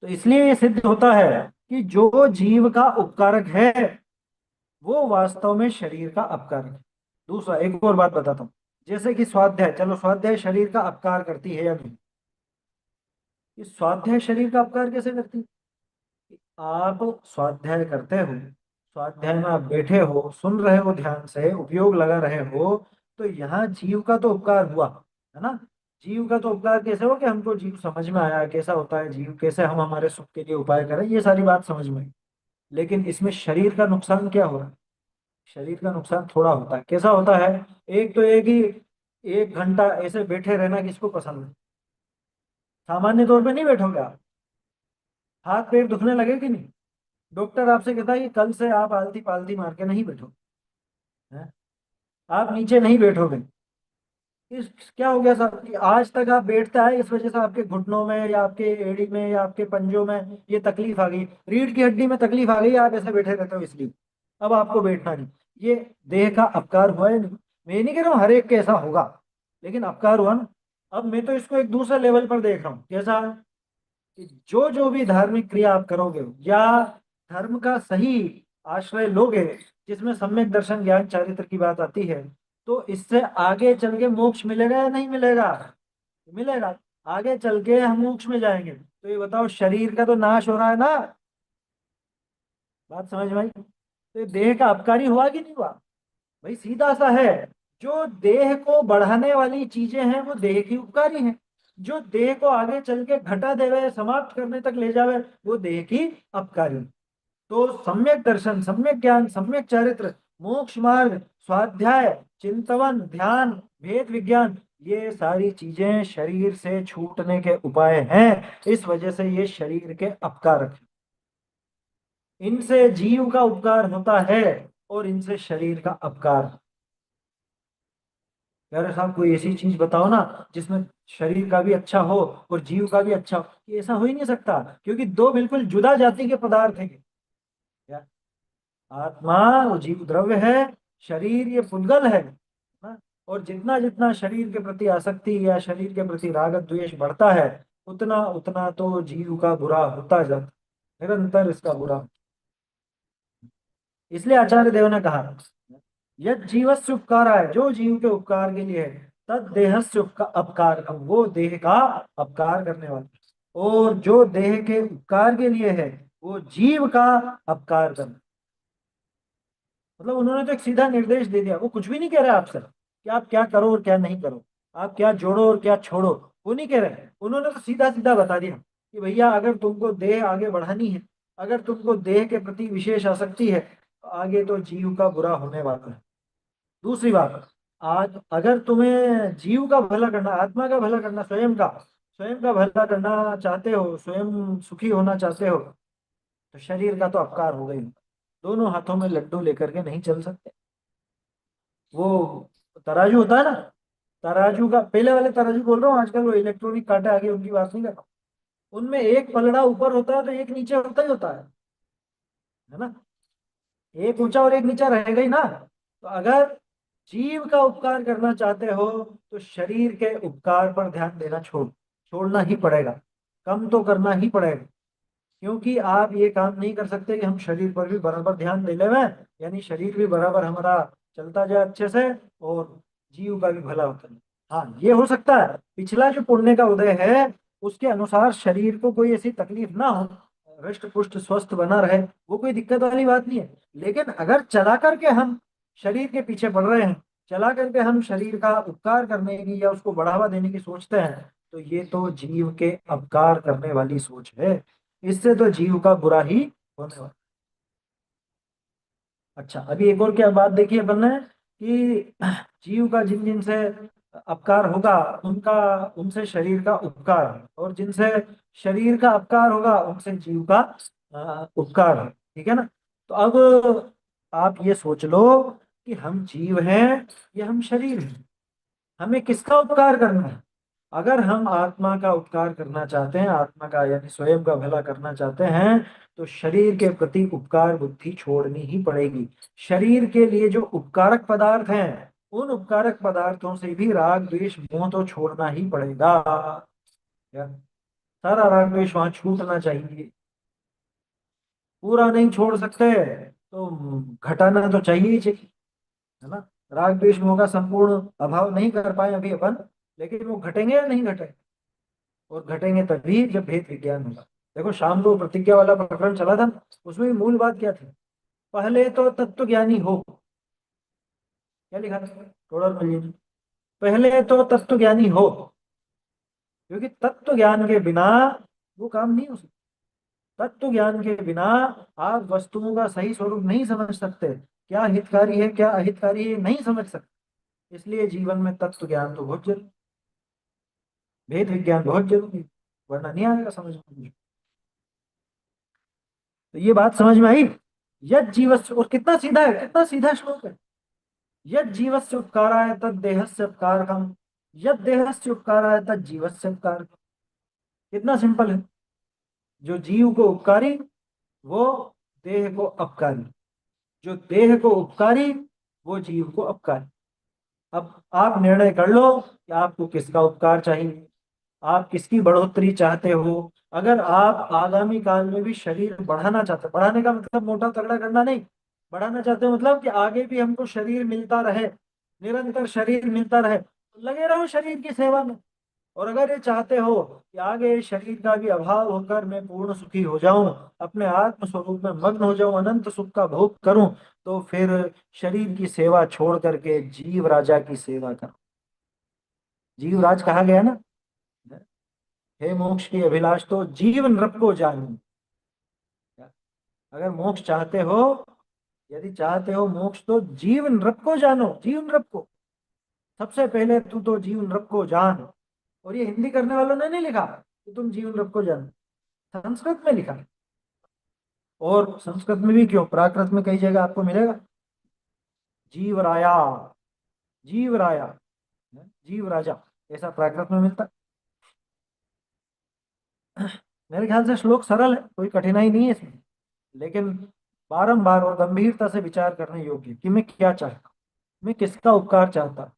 तो इसलिए ये सिद्ध होता है कि जो जीव का उपकारक है वो वास्तव में शरीर का अपकारक है। दूसरा, एक और बात बताता हूँ। जैसे कि स्वाध्याय, चलो स्वाध्याय शरीर का अपकार करती है या नहीं? ये स्वाध्याय शरीर का अपकार कैसे करती है? आप स्वाध्याय करते हो, स्वाध्याय में आप बैठे हो, सुन रहे हो, ध्यान से उपयोग लगा रहे हो, तो यहाँ जीव का तो उपकार हुआ, है ना? जीव का तो उपकार कैसे हो कि हमको जीव समझ में आया, कैसा होता है जीव, कैसे हम हमारे सुख के लिए उपाय करें, ये सारी बात समझ में आई। लेकिन इसमें शरीर का नुकसान क्या हो रहा है? शरीर का नुकसान थोड़ा होता है। कैसा होता है? एक तो एक ही, 1 घंटा ऐसे बैठे रहना किसको पसंद है? सामान्य तौर पे नहीं बैठोगे आप, हाथ पैर दुखने लगे कि नहीं? डॉक्टर आपसे कहता है कि कल से आप आलती पालती मार के नहीं बैठो, हैं? आप नीचे नहीं बैठोगे। इस क्या हो गया साहब कि आज तक आप बैठते आए, इस वजह से आपके घुटनों में या आपके एड़ी में या आपके पंजों में ये तकलीफ आ गई, रीढ़ की हड्डी में तकलीफ आ गई, आप ऐसे बैठे रहते हो इसलिए अब आपको बैठना नहीं। ये देह का अपकार हुआ है नहीं? मैं नहीं कह रहा हूँ हर एक के ऐसा होगा, लेकिन अपकार हुआ ना। अब मैं तो इसको एक दूसरे लेवल पर देख रहा हूँ। कैसा? कि जो जो भी धार्मिक क्रिया आप करोगे या धर्म का सही आश्रय लोगे, जिसमें सम्यक दर्शन ज्ञान चारित्र की बात आती है, तो इससे आगे चल के मोक्ष मिलेगा या नहीं मिलेगा? मिलेगा। आगे चल के हम मोक्ष में जाएंगे। तो ये बताओ, शरीर का तो नाश हो रहा है ना? बात समझ में आई? तो ये देह का अपकारी हुआ कि नहीं हुआ? भाई सीधा सा है। जो देह को बढ़ाने वाली चीजें हैं वो देह की उपकारी हैं। जो देह को आगे चल के घटा देवे, समाप्त करने तक ले जावे, वो देह की अपकारी। तो सम्यक दर्शन, सम्यक ज्ञान, सम्यक चारित्र, मोक्ष मार्ग, स्वाध्याय, चिंतवन, ध्यान, भेद विज्ञान, ये सारी चीजें शरीर से छूटने के उपाय हैं। इस वजह से ये शरीर के अपकारक हैं। इनसे जीव का उपकार होता है और इनसे शरीर का अपकार। यार साहब, कोई ऐसी चीज बताओ ना जिसमें शरीर का भी अच्छा हो और जीव का भी अच्छा हो। ये ऐसा हो ही नहीं सकता, क्योंकि दो बिल्कुल जुदा जाति के पदार्थ हैं। क्या? आत्मा वो जीव द्रव्य है, शरीर ये पुद्गल है ना? और जितना जितना शरीर के प्रति आसक्ति या शरीर के प्रति राग द्वेष बढ़ता है, उतना उतना तो जीव का बुरा होता जाता, निरंतर इसका बुरा। इसलिए आचार्य देव ने कहा, यद जीवस्य उपकाराय, जो जीव के उपकार के लिए है, तद देहस्य अपकार, वो देह का अपकार करने वाला, और जो देह के उपकार के लिए है वो जीव का अपकार करना। मतलब उन्होंने तो एक सीधा निर्देश दे दिया, वो कुछ भी नहीं कह रहे आपसे कि आप क्या करो और क्या नहीं करो, आप क्या जोड़ो और क्या छोड़ो। वो नहीं कह रहे, उन्होंने तो सीधा सीधा बता दिया कि भैया अगर तुमको देह आगे बढ़ानी है, अगर तुमको देह के प्रति विशेष आसक्ति है, तो आगे तो जीव का बुरा होने वाला है। दूसरी बात, आज अगर तुम्हें जीव का भला करना, आत्मा का भला करना, स्वयं का भला करना चाहते हो, स्वयं सुखी होना चाहते हो, तो शरीर का तो अपकार हो गई। दोनों हाथों में लड्डू लेकर के नहीं चल सकते। वो तराजू होता है ना, तराजू का, पहले वाले तराजू बोल रहा हूँ, आजकल वो इलेक्ट्रॉनिक कांटे आ गए, उनकी बात नहीं कर रहा हूँ। उनमें एक पलड़ा ऊपर होता है तो एक नीचे होता ही होता है ना? एक ऊंचा और एक नीचा रहेगा ही ना। तो अगर जीव का उपकार करना चाहते हो तो शरीर के उपकार पर ध्यान देना छोड़ना ही पड़ेगा। कम तो करना ही पड़ेगा। क्योंकि आप ये काम नहीं कर सकते कि हम शरीर पर भी बराबर ध्यान दे लेवे, यानी शरीर भी बराबर हमारा चलता जाए अच्छे से, और जीव का भी भला होता है। हाँ, ये हो सकता है पिछला जो पुण्य का उदय है उसके अनुसार शरीर को कोई ऐसी तकलीफ ना हो, हृष्ट पुष्ट स्वस्थ बना रहे, वो कोई दिक्कत वाली बात नहीं है। लेकिन अगर चला करके हम शरीर के पीछे पड़ रहे हैं, चला करके हम शरीर का उपकार करने की या उसको बढ़ावा देने की सोचते हैं, तो ये तो जीव के अपकार करने वाली सोच है। इससे तो जीव का बुरा ही होने वाला। अच्छा, अभी एक और क्या बात देखिए अपन ने कि जीव का जिन जिन से अपकार होगा उनका उनसे शरीर का उपकार है, और जिनसे शरीर का अपकार होगा उनसे जीव का उपकार है। ठीक है ना। तो अब आप ये सोच लो कि हम जीव हैं या हम शरीर हैं, हमें किसका उपकार करना है। अगर हम आत्मा का उपकार करना चाहते हैं, आत्मा का यानी स्वयं का भला करना चाहते हैं, तो शरीर के प्रति उपकार बुद्धि छोड़नी ही पड़ेगी। शरीर के लिए जो उपकारक पदार्थ हैं, उन उपकारक पदार्थों से भी राग द्वेष मोह तो छोड़ना ही पड़ेगा। यार, सारा राग द्वेष वहां छूटना चाहिए। पूरा नहीं छोड़ सकते तो घटाना तो चाहिए ही चाहिए, है ना। राग द्वेष मोह का संपूर्ण अभाव नहीं कर पाए अभी अपन, लेकिन वो घटेंगे या नहीं घटेंगे। और घटेंगे तभी जब भेद विज्ञान होगा। देखो शाम को प्रतिज्ञा वाला प्रकरण चला था ना, उसमें भी मूल बात क्या थी। पहले तो तत्व ज्ञानी हो, क्या लिखा था थोड़ा मिलिए। पहले तो तत्व ज्ञानी हो, क्योंकि तत्व ज्ञान के बिना वो काम नहीं हो सकता। तत्व ज्ञान के बिना आप वस्तुओं का सही स्वरूप नहीं समझ सकते, क्या हितकारी है क्या अहितकारी है नहीं समझ सकते। इसलिए जीवन में तत्व ज्ञान तो बहुत जरूरी, भेद विज्ञान बहुत जरूरी, वरना नहीं आएगा समझ में। तो ये बात समझ में आई। यद जीवस्य, और कितना सीधा है, कितना सीधा श्लोक है। यद जीवस्य उपकाराय तद देहस्य उपकारकम, यद देहस्य उपकाराय तद जीवस्य उपकारकम। कितना सिंपल है। जो जीव को उपकारी वो देह को अपकारी, जो देह को उपकारी वो जीव को अपकारी। अब आप निर्णय कर लो कि आपको किसका उपकार चाहिए, आप किसकी बढ़ोतरी चाहते हो। अगर आप आगामी काल में भी शरीर बढ़ाना चाहते हो, बढ़ाने का मतलब मोटा तगड़ा करना नहीं, बढ़ाना चाहते हो मतलब कि आगे भी हमको शरीर मिलता रहे, निरंतर शरीर मिलता रहे, तो लगे रहो शरीर की सेवा में। और अगर ये चाहते हो कि आगे शरीर का भी अभाव होकर मैं पूर्ण सुखी हो जाऊं, अपने आत्म स्वरूप में मग्न हो जाऊं, अनंत सुख का भोग करूं, तो फिर शरीर की सेवा छोड़ करके जीव राजा की सेवा करो। जीव राज कहा गया ना, हे मोक्ष की अभिलाष तो जीव नृप को जानू। अगर मोक्ष चाहते हो, यदि चाहते हो मोक्ष, तो जीव नृप को जानो, जीव नृप को। सबसे पहले तू तो जीव नृप को जान। और ये हिंदी करने वालों ने नहीं लिखा कि तुम जीव नृप को जानो, संस्कृत में लिखा। और संस्कृत में भी क्यों, प्राकृत में कई जगह आपको मिलेगा जीव राया, जीव राया, जीव राजा, ऐसा प्राकृत में मिलता। मेरे ख्याल से श्लोक सरल है, कोई कठिनाई नहीं है इसमें, लेकिन बारंबार और गंभीरता से विचार करने योग्य कि मैं क्या चाहता हूँ, मैं किसका उपकार चाहता हूँ।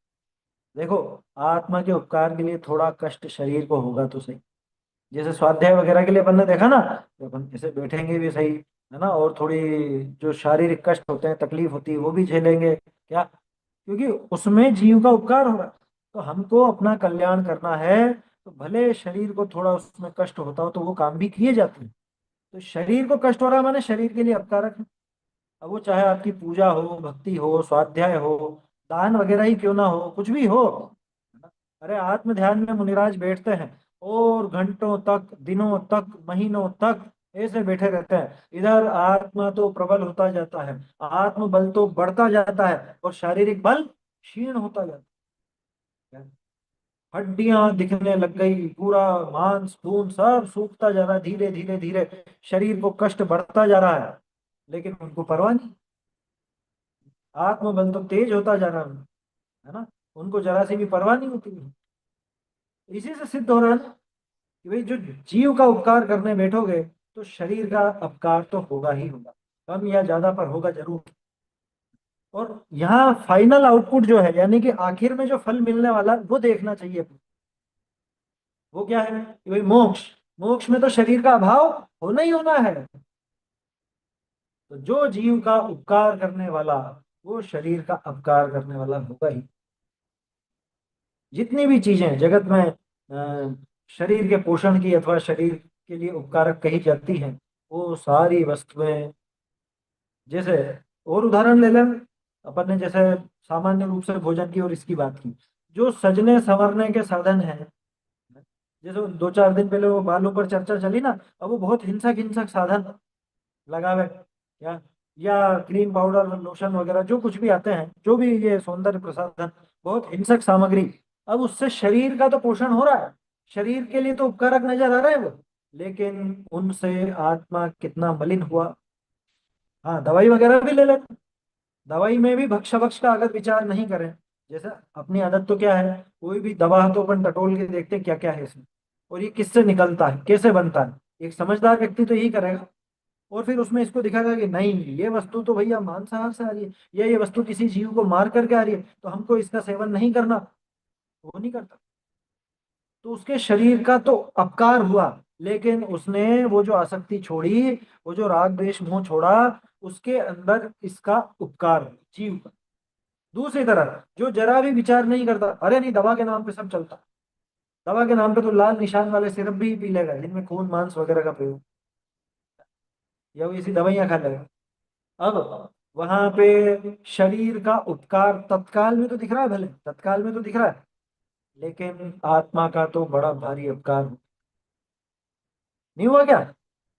देखो, आत्मा के उपकार के लिए थोड़ा कष्ट शरीर को होगा तो सही। जैसे स्वाध्याय वगैरह के लिए अपन ने देखा ना, तो अपन ऐसे बैठेंगे भी सही, है ना, और थोड़ी जो शारीरिक कष्ट होते हैं, तकलीफ होती है, वो भी झेलेंगे क्या, क्योंकि उसमें जीव का उपकार हो रहा है। तो हमको अपना कल्याण करना है, तो भले शरीर को थोड़ा उसमें कष्ट होता हो तो वो काम भी किए जाते हैं। तो शरीर को कष्ट हो रहा है माने शरीर के लिए अपकारक है। अब वो चाहे आपकी पूजा हो, भक्ति हो, स्वाध्याय हो, दान वगैरह ही क्यों ना हो, कुछ भी हो। अरे आत्म ध्यान में मुनिराज बैठते हैं और घंटों तक, दिनों तक, महीनों तक ऐसे बैठे रहते हैं। इधर आत्मा तो प्रबल होता जाता है, आत्म बल तो बढ़ता जाता है, और शारीरिक बल क्षीण होता जाता है। हड्डियां दिखने लग गई, पूरा मांस खून सब सूखता जा रहा है, धीरे धीरे धीरे शरीर को कष्ट बढ़ता जा रहा है, लेकिन उनको परवाह नहीं। आत्मबल तो तेज होता जा रहा है ना, उनको जरा सी भी परवाह नहीं होती है। इसी से सिद्ध हो रहा है ना कि भाई जो जीव का उपकार करने बैठोगे तो शरीर का अपकार तो होगा ही होगा। कम या ज्यादा पर होगा जरूर। और यहाँ फाइनल आउटपुट जो है, यानी कि आखिर में जो फल मिलने वाला वो देखना चाहिए। वो क्या है कि भाई मोक्ष। मोक्ष में तो शरीर का अभाव होना ही होना है। तो जो जीव का उपकार करने वाला, वो शरीर का अपकार करने वाला होगा ही। जितनी भी चीजें जगत में शरीर के पोषण की अथवा शरीर के लिए उपकारक कही जाती हैं, वो सारी वस्तुएं, जैसे और उदाहरण ले लें अपन ने, जैसे सामान्य रूप से भोजन की और इसकी बात की, जो सजने संवरने के साधन है, जैसे वो 2-4 दिन पहले वो बालों पर चर्चा चली ना, अब वो बहुत हिंसक हिंसक साधन लगावे, या क्रीम पाउडर लोशन वगैरह जो कुछ भी आते हैं, जो भी ये सौंदर्य प्रसाधन, बहुत हिंसक सामग्री। अब उससे शरीर का तो पोषण हो रहा है, शरीर के लिए तो उपकारक नजर आ रहा है वो, लेकिन उनसे आत्मा कितना मलिन हुआ। हाँ, दवाई वगैरह भी ले लेते, दवाई में भी भक्ष भक्ष का अगर विचार नहीं करें, जैसे अपनी आदत तो क्या है, कोई भी दवा तो अपन टटोल के देखते हैं क्या क्या है इसमें, और ये किससे निकलता है, कैसे बनता है। एक समझदार व्यक्ति तो यही करेगा, और फिर उसमें इसको दिखाएगा कि नहीं, ये वस्तु तो भैया मांसाहार से आ रही है, या ये वस्तु किसी जीव को मार करके आ रही है, तो हमको इसका सेवन नहीं करना। वो नहीं करता, तो उसके शरीर का तो अपकार हुआ, लेकिन उसने वो जो आसक्ति छोड़ी, वो जो राग द्वेष मोह छोड़ा, उसके अंदर इसका उपकार हुआ, जीव का। दूसरी तरफ जो जरा भी विचार नहीं करता, अरे नहीं दवा के नाम पे सब चलता, दवा के नाम पे तो लाल निशान वाले सिरप भी पी लेगा जिनमें खून मांस वगैरह का प्रयोग, या वो इसी दवाइयां खा लेगा। अब वहां पे शरीर का उपकार तत्काल में तो दिख रहा है, भले तत्काल में तो दिख रहा है, लेकिन आत्मा का तो बड़ा भारी उपकार नहीं हुआ क्या?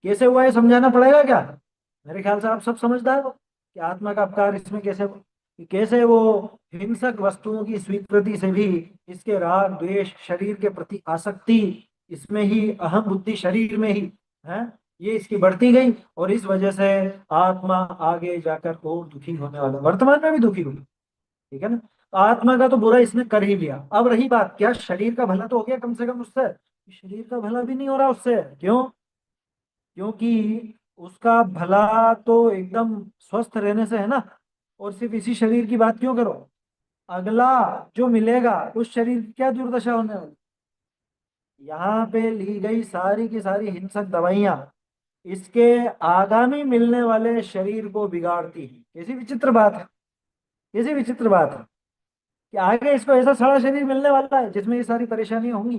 कैसे हुआ ये समझाना पड़ेगा क्या? मेरे ख्याल से आप सब समझदार हो कि आत्मा का अपकार इसमें कैसे हुआ, कि कैसे वो हिंसक वस्तुओं की स्वीकृति से भी इसके राग द्वेष, शरीर के प्रति आसक्ति, इसमें ही अहम बुद्धि शरीर में ही है, ये इसकी बढ़ती गई, और इस वजह से आत्मा आगे जाकर और दुखी होने वाला, वर्तमान में भी दुखी हुई। ठीक है ना? तो आत्मा का तो बुरा इसने कर ही लिया। अब रही बात, क्या शरीर का भला तो हो गया कम से कम उससे? शरीर का भला भी नहीं हो रहा उससे। क्यों? क्योंकि उसका भला तो एकदम स्वस्थ रहने से है ना। और सिर्फ इसी शरीर की बात क्यों करो, अगला जो मिलेगा उस शरीर की क्या दुर्दशा होने वाली। यहाँ पे ली गई सारी की सारी हिंसक दवाइयां इसके आगामी मिलने वाले शरीर को बिगाड़ती है। कैसी विचित्र बात है, कैसी विचित्र बात है कि आगे इसको ऐसा सारा शरीर मिलने वाला है जिसमें ये सारी परेशानियां होंगी।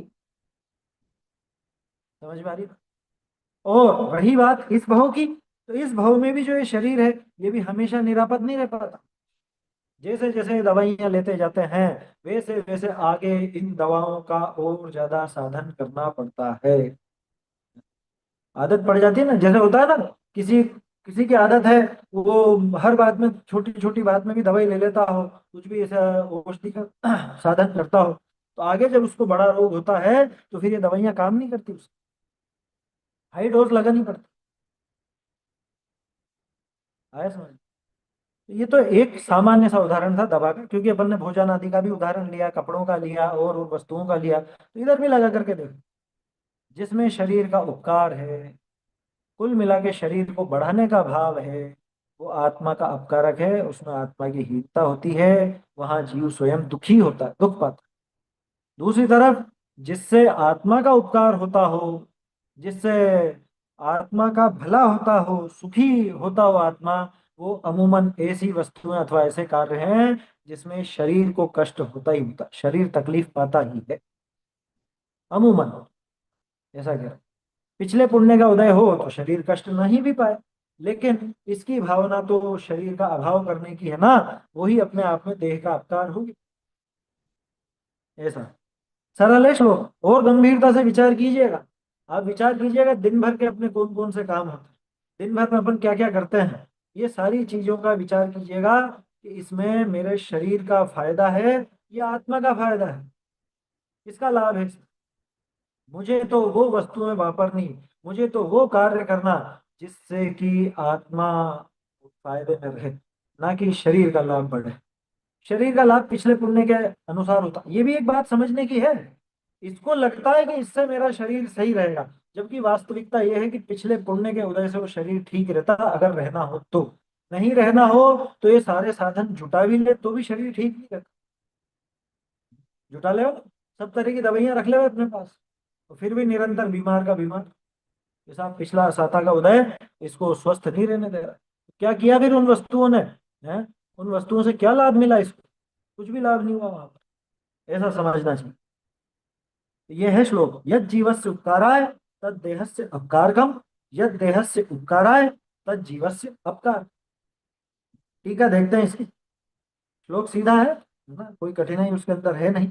समझ में आ रही है? और रही बात इस भव की, तो इस भव में भी जो ये शरीर है, ये भी हमेशा निरापद नहीं रह पाता। जैसे जैसे दवाइयां लेते जाते हैं, वैसे वैसे आगे इन दवाओं का और ज्यादा साधन करना पड़ता है। आदत पड़ जाती है ना, जैसे होता है ना, किसी किसी की आदत है, वो हर बात में, छोटी छोटी बात में भी दवाई ले लेता हो, कुछ भी ऐसा औषधि का साधन करता हो, तो आगे जब उसको बड़ा रोग होता है तो फिर ये दवाइयां काम नहीं करती, उसको हाई डोज लगानी पड़ती। आया समझ? ये तो एक सामान्य सा उदाहरण था दवा का, क्योंकि अपन ने भोजन आदि का भी उदाहरण लिया, कपड़ों का लिया, और वस्तुओं का लिया, तो इधर भी लगा करके देखो, जिसमें शरीर का उपकार है, कुल मिला के शरीर को बढ़ाने का भाव है, वो आत्मा का अपकारक है, उसमें आत्मा की हीनता होती है, वहां जीव स्वयं दुखी होता है, दुख पाता है। दूसरी तरफ जिससे आत्मा का उपकार होता हो, जिससे आत्मा का भला होता हो, सुखी होता हो आत्मा, वो अमूमन ऐसी वस्तुएं अथवा ऐसे कार्य हैं जिसमें शरीर को कष्ट होता ही होता, शरीर तकलीफ पाता ही है अमूमन। ऐसा क्या, पिछले पुण्य का उदय हो तो शरीर कष्ट नहीं भी पाए, लेकिन इसकी भावना तो शरीर का अभाव करने की है ना, वही अपने आप में देह का अपकार होगी। ऐसा सरल है श्लोक, और गंभीरता से विचार कीजिएगा। आप विचार कीजिएगा दिन भर के अपने कौन कौन से काम होते हैं, दिन भर में अपन क्या क्या करते हैं, ये सारी चीजों का विचार कीजिएगा कि इसमें मेरे शरीर का फायदा है या आत्मा का फायदा है, किसका लाभ है। मुझे तो वो वस्तुएं वापरनी, मुझे तो वो कार्य करना जिससे कि आत्मा फायदे में रहे, ना कि शरीर का लाभ बढ़े। शरीर का लाभ पिछले पुण्य के अनुसार होता, ये भी एक बात समझने की है। इसको लगता है कि इससे मेरा शरीर सही रहेगा, जबकि वास्तविकता यह है कि पिछले पुण्य के उदय से वो शरीर ठीक रहता, अगर रहना हो तो। नहीं रहना हो तो ये सारे साधन जुटा भी ले तो भी शरीर ठीक नहीं रहता। जुटा ले, सब तरह की दवाइयां रख ले अपने पास, तो फिर भी निरंतर बीमार का बीमार। जैसा पिछला साता का उदय इसको स्वस्थ नहीं रहने दे रहा। क्या किया फिर उन वस्तुओं ने? हैं? उन वस्तुओं से क्या लाभ मिला इसको? कुछ भी लाभ नहीं हुआ वहां पर। ऐसा समझना चाहिए। ये है श्लोक, यद जीवस्य उपकाराय तद देहस्य अपकारकम, यद देहस्य उपकाराय तद जीवस्य अपकार। ठीक है, देखते हैं इसकी। श्लोक सीधा है ना, कोई कठिनाई उसके अंदर है नहीं।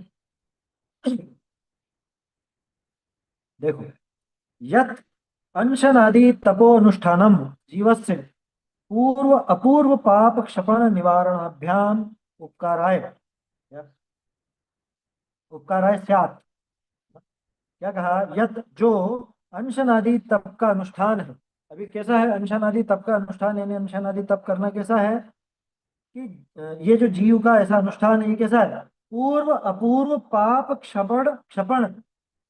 देखो, यत अंशनादि तपोनुष्ठानम जीवस्य पूर्व अपूर्व पाप क्षपण निवारणाभ्याम उपकाराय, या उपकाराय स्यात्। क्या कहा? यत जो अंशनादि तप का अनुष्ठान है। अभी कैसा है अंशनादि तप का अनुष्ठान, यानी अंशनादि तप करना कैसा है कि ये जो जीव का ऐसा अनुष्ठान है, ये कैसा है? पूर्व अपूर्व पाप क्षपण क्षपण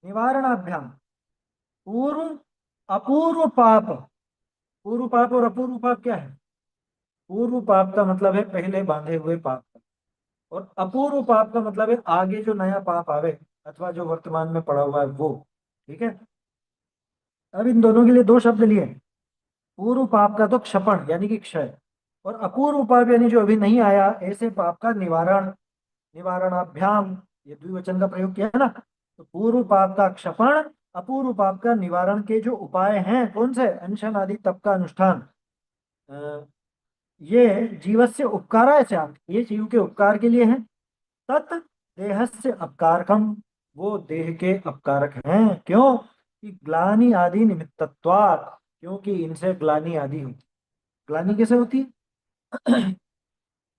निवारणाभ्याम। पूर्व अपूर्व पाप। पूर्व पाप और अपूर्व पाप क्या है? पूर्व पाप का मतलब है पहले बांधे हुए पाप का, और अपूर्व पाप का मतलब है आगे जो नया पाप आवे अथवा जो वर्तमान में पड़ा हुआ है वो। ठीक है। अब इन दोनों के लिए दो शब्द लिए। पूर्व पाप का तो क्षपण यानी कि क्षय, और अपूर्व पाप यानी जो अभी नहीं आया ऐसे पाप का निवारण, निवारणाभ्याम। ये द्विवचन का प्रयोग किया है ना। तो पूर्व पाप का क्षपण, अपूर्व पाप का निवारण के जो उपाय हैं कौन से? अनशन आदि तप का अनुष्ठान। अ, ये जीवस्य उपकाराय से, ये जीव के उपकार के लिए है। तत् देहस्य अपकारकम, वो देह के अपकारक हैं। क्यों? कि ग्लानि आदि निमित्तत्वात्, क्योंकि इनसे ग्लानि आदि होती। ग्लानि कैसे होती है?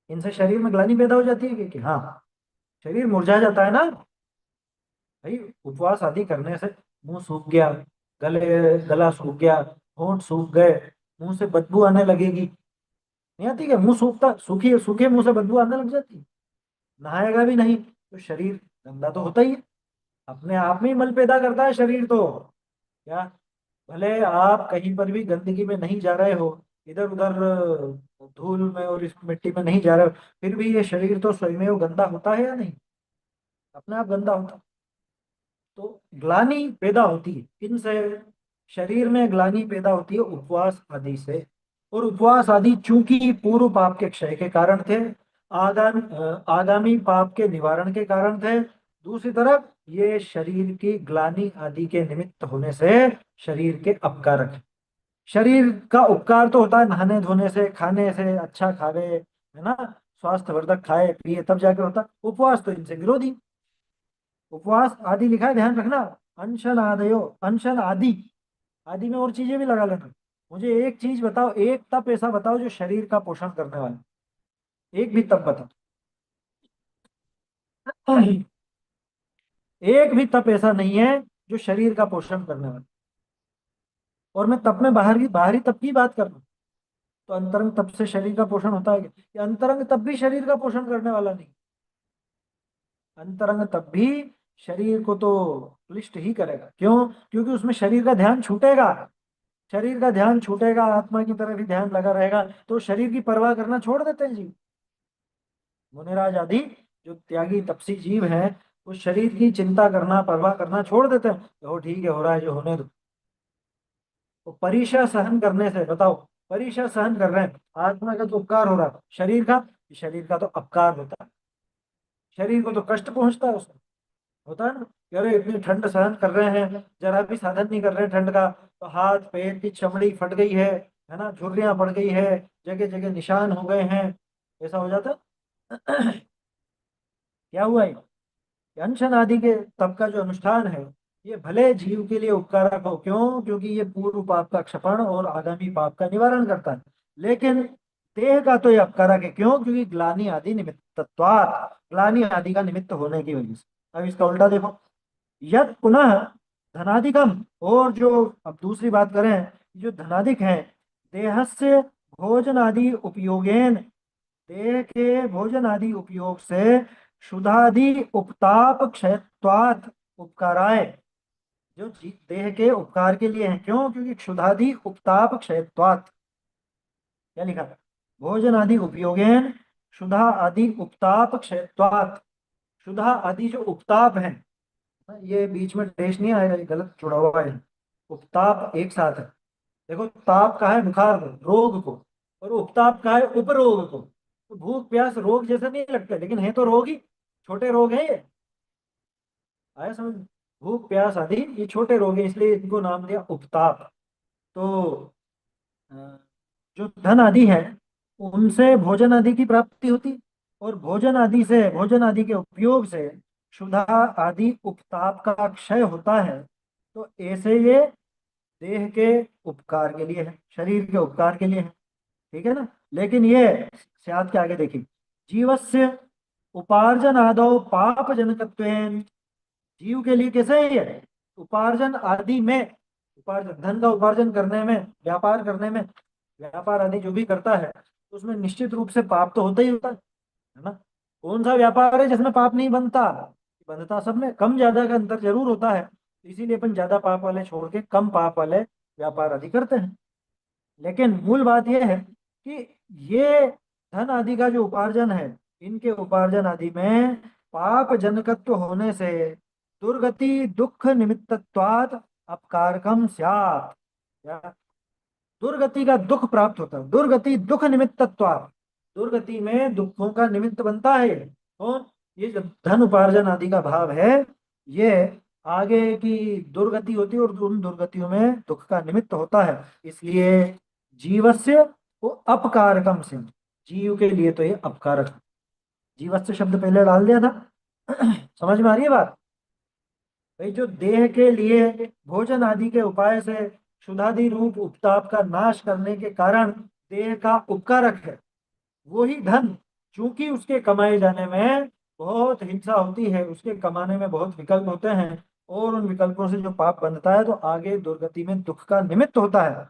इनसे शरीर में ग्लानि पैदा हो जाती है कि हाँ, शरीर मुरझा जाता है ना भाई। उपवास आदि करने से मुंह सूख गया, गला सूख गया, होंठ सूख गए, मुंह से बदबू आने लगेगी। नहीं आती क्या? मुंह सूखता, सूखी सूखे मुंह से बदबू आने लग जाती है। नहाएगा भी नहीं तो शरीर गंदा तो होता ही है। अपने आप में ही मल पैदा करता है शरीर तो। क्या? भले आप कहीं पर भी गंदगी में नहीं जा रहे हो, इधर उधर धूल में और इस मिट्टी में नहीं जा रहे हो, फिर भी ये शरीर तो स्वयं वो गंदा होता है या नहीं? अपने आप गंदा होता है। तो ग्लानि पैदा होती है किनसे? शरीर में ग्लानि पैदा होती है उपवास आदि से। और उपवास आदि चूंकि पूर्व पाप के क्षय के कारण थे, आगामी पाप के निवारण के कारण थे। दूसरी तरफ ये शरीर की ग्लानि आदि के निमित्त होने से शरीर के अपकारक हैं। शरीर का उपकार तो होता है नहाने धोने से, खाने से, अच्छा खावे, है ना, स्वास्थ्यवर्धक खाए पिए तब जाके होता है। उपवास तो इनसे विरोधी। उपवास आदि लिखा है, ध्यान रखना। अनशन आदयो, अनशन आदि, आदि में और चीजें भी लगा लेना। मुझे एक चीज बताओ, एक तप ऐसा बताओ जो शरीर का पोषण करने वाला, एक भी तप बताओ। एक भी तप ऐसा नहीं है जो शरीर का पोषण करने वाला। और मैं तप में बाहरी बाहरी तप की बात कर रहा हूँ। तो अंतरंग तप से शरीर का पोषण होता है क्या? ये अंतरंग तप भी शरीर का पोषण करने वाला नहीं। अंतरंग तप भी शरीर को तो क्लिष्ट ही करेगा। क्यों? क्योंकि उसमें शरीर का ध्यान छूटेगा। शरीर का ध्यान छूटेगा, आत्मा की तरफ ही ध्यान लगा रहेगा, तो शरीर की परवाह करना छोड़ देते हैं जी। मुनिराज आदि जो त्यागी तपसी जीव हैं, वो शरीर की चिंता करना, परवाह करना छोड़ देते हैं। तो ठीक है, हो रहा है जो होने दो। तो परीक्षा सहन करने से, बताओ, परीक्षा सहन कर रहे हैं, आत्मा का तो उपकार हो रहा है, शरीर का तो अपकार होता है। शरीर को तो कष्ट पहुंचता है उसमें। होता है ना कि अरे इतनी ठंड सहन कर रहे हैं, जरा भी साधन नहीं कर रहे हैं ठंड का, तो हाथ पैर की चमड़ी फट गई है ना, झुर्रियां पड़ गई है, जगह जगह निशान हो गए हैं। ऐसा हो जाता है। क्या हुआ ये अनशन आदि के तप का जो अनुष्ठान है, ये भले जीव के लिए उपकारक हो। क्यों? क्योंकि ये पूर्व पाप का क्षपण और आगामी पाप का निवारण करता है। लेकिन देह का तो ये अपकारक है। क्यों? क्योंकि ग्लानि आदि निमित्तत्वात्, ग्लानि आदि का निमित्त होने की वजह से। अब इसका उल्टा देखो, यद पुनः धनादिकम, और जो अब दूसरी बात करें, जो धनादिक है, देहस्य भोजन आदि उपयोगेन, देह के भोजन आदि उपयोग से शुद्धादि उपताप क्षयत्वात् उपकाराय, जो देह के उपकार के लिए हैं। क्यों? क्योंकि क्षुधादि उपताप क्षयत्वात्। क्या लिखा? भोजन आदि उपयोगेन क्षुधा आदि उपताप क्षयत्वात्। क्षुधा आदि जो उपताप है, ये बीच में डेश नहीं आएगा, ये गलत जुड़ा हुआ है। उपताप एक साथ है। देखो, ताप का है बुखार को, रोग को, और उपताप का है उपरोग को। तो भूख प्यास रोग जैसे नहीं लगते, लेकिन है तो रोग ही, छोटे रोग है ये। आया समझ? भूख प्यास आदि ये छोटे रोग है, इसलिए इनको नाम दिया उपताप। तो अ, जो धन आदि है, उनसे भोजन आदि की प्राप्ति होती, और भोजन आदि के उपयोग से क्षुधा आदि उपताप का क्षय होता है। तो ऐसे ये देह के उपकार के लिए है, शरीर के उपकार के लिए है। ठीक है ना? लेकिन ये स्याद के आगे देखिए, जीवस्य उपार्जन आदौ पाप जनकत्वेन। जीव के लिए कैसे है ये? उपार्जन आदि में, उपार्जन धन का उपार्जन करने में, व्यापार करने में, व्यापार आदि जो भी करता है, उसमें निश्चित रूप से पाप तो होता ही होता है ना? कौन सा व्यापार है जिसमें पाप नहीं बनता? बनता सब में, कम ज्यादा का अंतर जरूर होता है। इसीलिए अपन ज्यादा पाप वाले छोड़ के कम पाप वाले व्यापार आदि करते हैं। लेकिन मूल बात यह है कि ये धन आदि का जो उपार्जन है, इनके उपार्जन आदि में पाप जनकत्व होने से दुर्गति दुख निमित्तत्वात् अपकारकम स्यात्। या दुर्गति का दुख प्राप्त होता है, दुर्गति दुख निमित्तत्वात्। दुर्गति में दुखों का निमित्त बनता है कौन? ये जो धन उपार्जन आदि का भाव है, ये आगे की दुर्गति होती है, और उन दुर्गतियों में दुख का निमित्त होता है। इसलिए जीवस्य वो अपकारकम से, जीव के लिए तो ये अपकारक है। जीवस्य शब्द पहले डाल दिया था। समझ में आ रही है बात? भाई, जो देह के लिए भोजन आदि के उपाय से क्षुधादि रूप उपताप का नाश करने के कारण देह का उपकारक है, वो ही धन, चूंकि उसके कमाए जाने में बहुत हिंसा होती है, उसके कमाने में बहुत विकल्प होते हैं, और उन विकल्पों से जो पाप बनता है तो आगे दुर्गति में दुख का निमित्त होता है।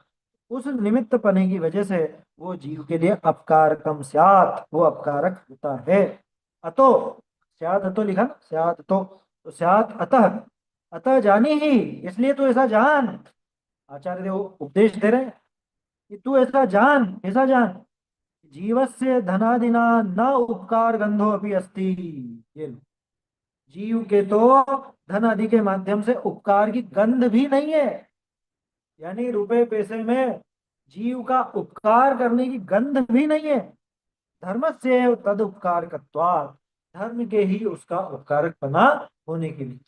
उस निमित्त पने की वजह से वो जीव के लिए अपकारकम स्यात्, वो अपकारक होता है। अतो, स्यात् अतो लिखा ना, स्यात् तो स्यात् अतः, अतः जानी ही, इसलिए तू ऐसा जान। आचार्य देव उपदेश दे रहे हैं कि तू ऐसा जान, ऐसा जान, जीवस्य धनादिना न उपकार गंधो अपि अस्ति। ये लो, जीव के तो धन आदि के माध्यम से उपकार की गंध भी नहीं है। यानी रुपए पैसे में जीव का उपकार करने की गंध भी नहीं है। धर्म से तद उपकार, धर्म के ही उसका उपकारक बना होने के लिए।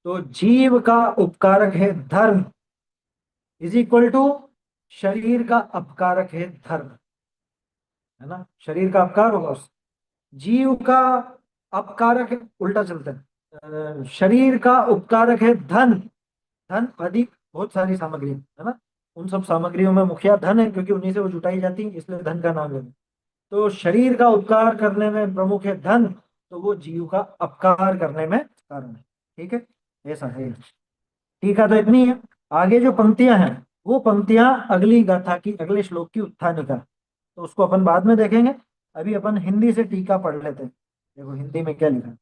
तो जीव का उपकारक है धर्म, इज इक्वल टू शरीर का अपकारक है धर्म। है ना? शरीर का अपकार होगा उस, जीव का अपकारक है, उल्टा चलता है। शरीर का उपकारक है धन। धन अधिक बहुत सारी सामग्री है ना? उन सब सामग्रियों में मुखिया धन है, क्योंकि उन्हीं से वो जुटाई जाती है, इसलिए धन का नाम लेना। तो शरीर का उपकार करने में प्रमुख है धन, तो वो जीव का अपकार करने में कारण है। ठीक है? ऐसा है। ठीक है, तो इतनी है। आगे जो पंक्तियां हैं, वो पंक्तियां अगली गाथा की, अगले श्लोक की उत्थानिका, तो उसको अपन बाद में देखेंगे। अभी अपन हिंदी से टीका पढ़ लेते हैं। देखो हिंदी में क्या लिखा है।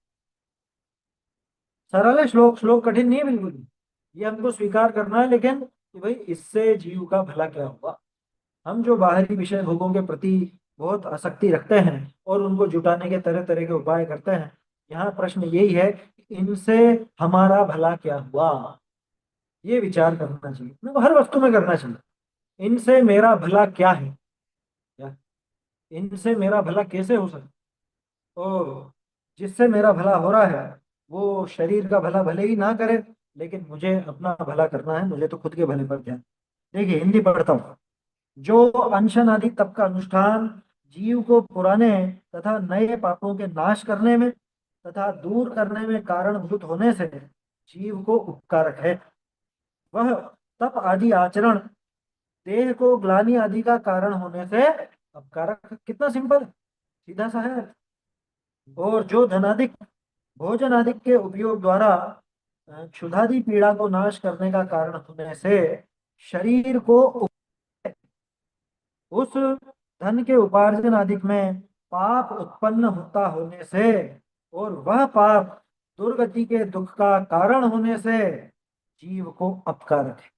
सरल है श्लोक, श्लोक कठिन नहीं है बिल्कुल भी। ये हमको स्वीकार करना है, लेकिन कि भाई इससे जीव का भला क्या हुआ। हम जो बाहरी विषय भोगों के प्रति बहुत आसक्ति रखते हैं और उनको जुटाने के तरह तरह के उपाय करते हैं, यहाँ प्रश्न यही है कि इनसे हमारा भला क्या हुआ। ये विचार करना चाहिए, मेरे को हर वस्तु में करना चाहिए। इनसे मेरा भला क्या है, क्या इनसे मेरा भला कैसे हो सकता। और जिससे मेरा भला हो रहा है, वो शरीर का भला भले ही ना करे, लेकिन मुझे अपना भला करना है, मुझे तो खुद के भले पर ध्यान। देखिए हिंदी पढ़ता हूँ। जो अनशन आदि तप का अनुष्ठान जीव को पुराने तथा नए पापों के नाश करने में तथा दूर करने में कारणभूत होने से जीव को उपकारक है, वह तप आदि आचरण देह को ग्लानि आदि का कारण होने से अपकारक। कितना सिंपल, सीधा सा है। और जो धनादिक भोजन आदि के उपयोग द्वारा क्षुधादि पीड़ा को नाश करने का कारण होने से शरीर को उस धन के उपार्जन आदि में पाप उत्पन्न होता होने से, और वह पाप दुर्गति के दुख का कारण होने से जीव को अपकारक है।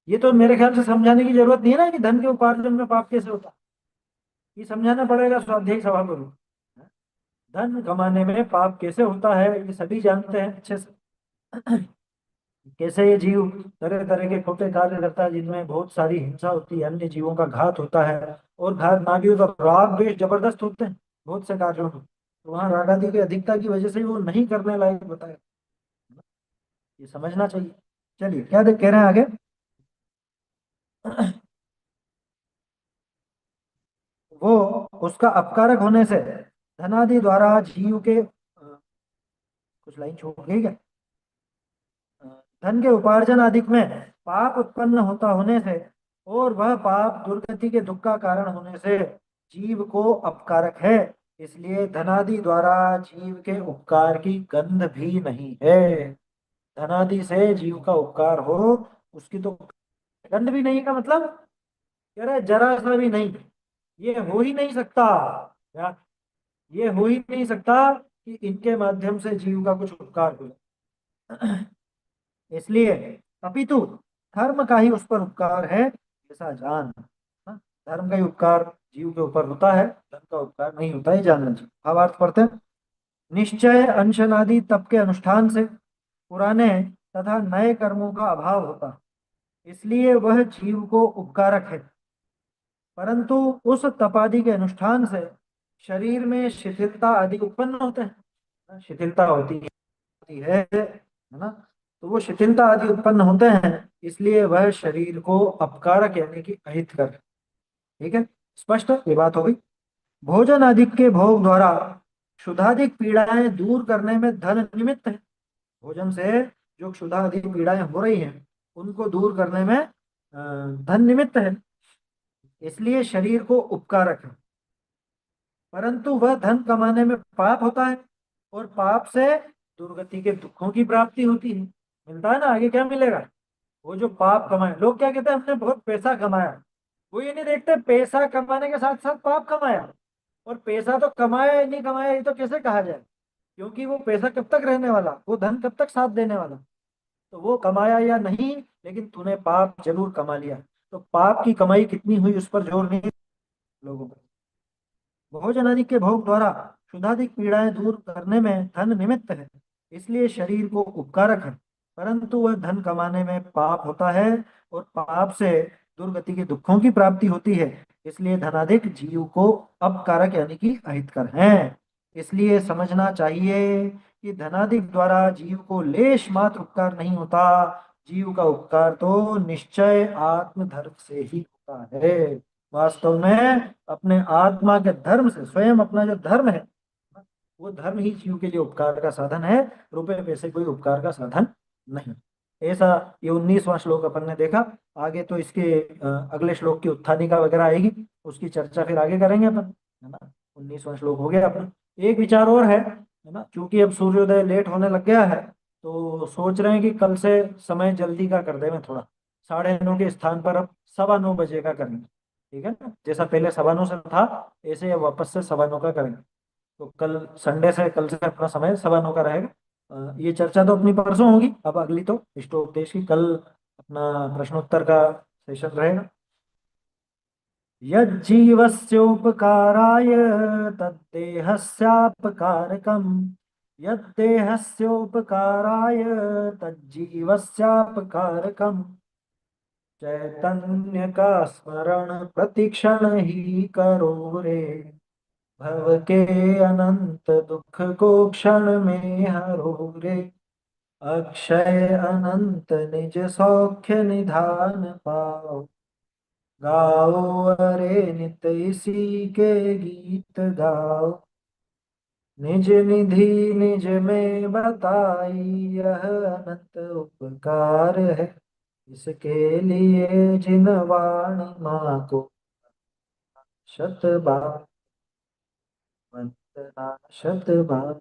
ये तो मेरे ख्याल से समझाने की जरूरत नहीं है ना कि धन के उपार्जन में पाप कैसे होता है। ये समझाना पड़ेगा स्वाध्यायी सभा को भी। धन कमाने में पाप कैसे होता है ये सभी जानते हैं अच्छे से। कैसे ये जीव तरह तरह के खोटे कार्य करता है जिनमें बहुत सारी हिंसा होती है, अन्य जीवों का घात होता है। और घात ना भी हो तो राग द्वेष जबरदस्त होते हैं बहुत से कार्यों में। तो वहाँ राग आदि की अधिकता की वजह से ही वो नहीं करने लायक बताया। ये समझना चाहिए। चलिए क्या देख कह रहे हैं आगे। वो उसका अपकारक होने से धनादि द्वारा जीव के कुछ लाइन छूट गई क्या। धन के उपार्जन आदि में पाप उत्पन्न होता होने से और वह पाप दुर्गति के दुख का कारण होने से जीव को अपकारक है। इसलिए धनादि द्वारा जीव के उपकार की गंध भी नहीं है। धनादि से जीव का उपकार हो उसकी तो गंध भी नहीं का मतलब कह रहा है जरा सा भी नहीं। ये हो ही नहीं सकता। या ये हो ही नहीं सकता कि इनके माध्यम से जीव का कुछ उपकार हो। इसलिए अपितु धर्म का ही उस पर उपकार है ऐसा जान। हाँ, धर्म का ही उपकार जीव के ऊपर होता है, धर्म का उपकार नहीं होता है, जानना चाहिए। भावार्थ पढ़ते हैं। निश्चय अनशनादि तप के अनुष्ठान से पुराने तथा नए कर्मों का अभाव होता, इसलिए वह जीव को उपकारक है। परंतु उस तपादि के अनुष्ठान से शरीर में शिथिलता आदि उत्पन्न होते हैं, शिथिलता होती है ना। तो वो शिथिलता आदि उत्पन्न होते हैं, इसलिए वह शरीर को अपकारक यानी कि अहित कर। ठीक है, स्पष्ट ये बात हो गई। भोजन आदि के भोग द्वारा क्षुधाधिक पीड़ाएं दूर करने में धन निमित्त है। भोजन से जो क्षुधादि पीड़ाएं हो रही हैं उनको दूर करने में धन निमित्त है, इसलिए शरीर को उपकारक है। परंतु वह धन कमाने में पाप होता है और पाप से दुर्गति के दुखों की प्राप्ति होती है। मिलता है ना, आगे क्या मिलेगा। वो जो पाप कमाए, लोग क्या कहते हैं हमने बहुत पैसा कमाया। वो ये नहीं देखते पैसा कमाने के साथ साथ पाप कमाया। और पैसा तो कमाया या नहीं कमाया ये तो कैसे कहा जाए, क्योंकि वो पैसा कब तक रहने वाला, वो धन कब तक साथ देने वाला। तो वो कमाया या नहीं, लेकिन तूने पाप जरूर कमा लिया। तो पाप की कमाई कितनी हुई उस पर जोर नहीं लोगों को। भोजन आदि के भोग द्वारा क्षुधाधिक पीड़ाएं दूर करने में धन निमित्त है, इसलिए शरीर को उपकारक है। परंतु वह धन कमाने में पाप होता है और पाप से दुर्गति के दुखों की प्राप्ति होती है, इसलिए धनाधिक जीव को अपकारक यानी कि अहितकर है। इसलिए समझना चाहिए कि धनाधिक द्वारा जीव को लेश मात्र उपकार नहीं होता। जीव का उपकार तो निश्चय आत्मधर्म से ही होता है। वास्तव में अपने आत्मा के धर्म से, स्वयं अपना जो धर्म है वो धर्म ही जीव के लिए उपकार का साधन है। रुपए पैसे कोई उपकार का साधन नहीं। ऐसा ये 19वां श्लोक अपन ने देखा। आगे तो इसके अगले श्लोक की उत्थानिका वगैरह आएगी, उसकी चर्चा फिर आगे करेंगे अपन, है ना। 19वां श्लोक हो गया अपना। एक विचार और है ना, क्योंकि अब सूर्योदय लेट होने लग गया है तो सोच रहे हैं कि कल से समय जल्दी का कर दें थोड़ा। 9:30 के स्थान पर अब 9:15 का करेंगे। ठीक है ना, जैसा पहले 9:15 से था ऐसे अब वापस से 9:15 का करेंगे। तो कल संडे से, कल से अपना समय 9:15 का रहेगा। ये चर्चा तो अपनी परसों होगी, अब अगली तो इष्टोपदेश की कल अपना प्रश्नोत्तर का सेशन रहेगा। यज्जीवस्योपकाराय तद्देहस्यापकारकम्, यद्देहस्योपकाराय तज्जीवस्यापकारकम्, चैतन्य का स्मरण प्रतिक्षण ही करो रे, भव के अनंत दुख को क्षण में हरो रे, अक्षय अनंत निज सौख्य निधान पाओ, गाओ अरे नित इसी के गीत गाओ, निज निधि निज में बताई यह अनंत उपकार है, इसके लिए जिन वाणी माँ को शत बार वंदना, शत बार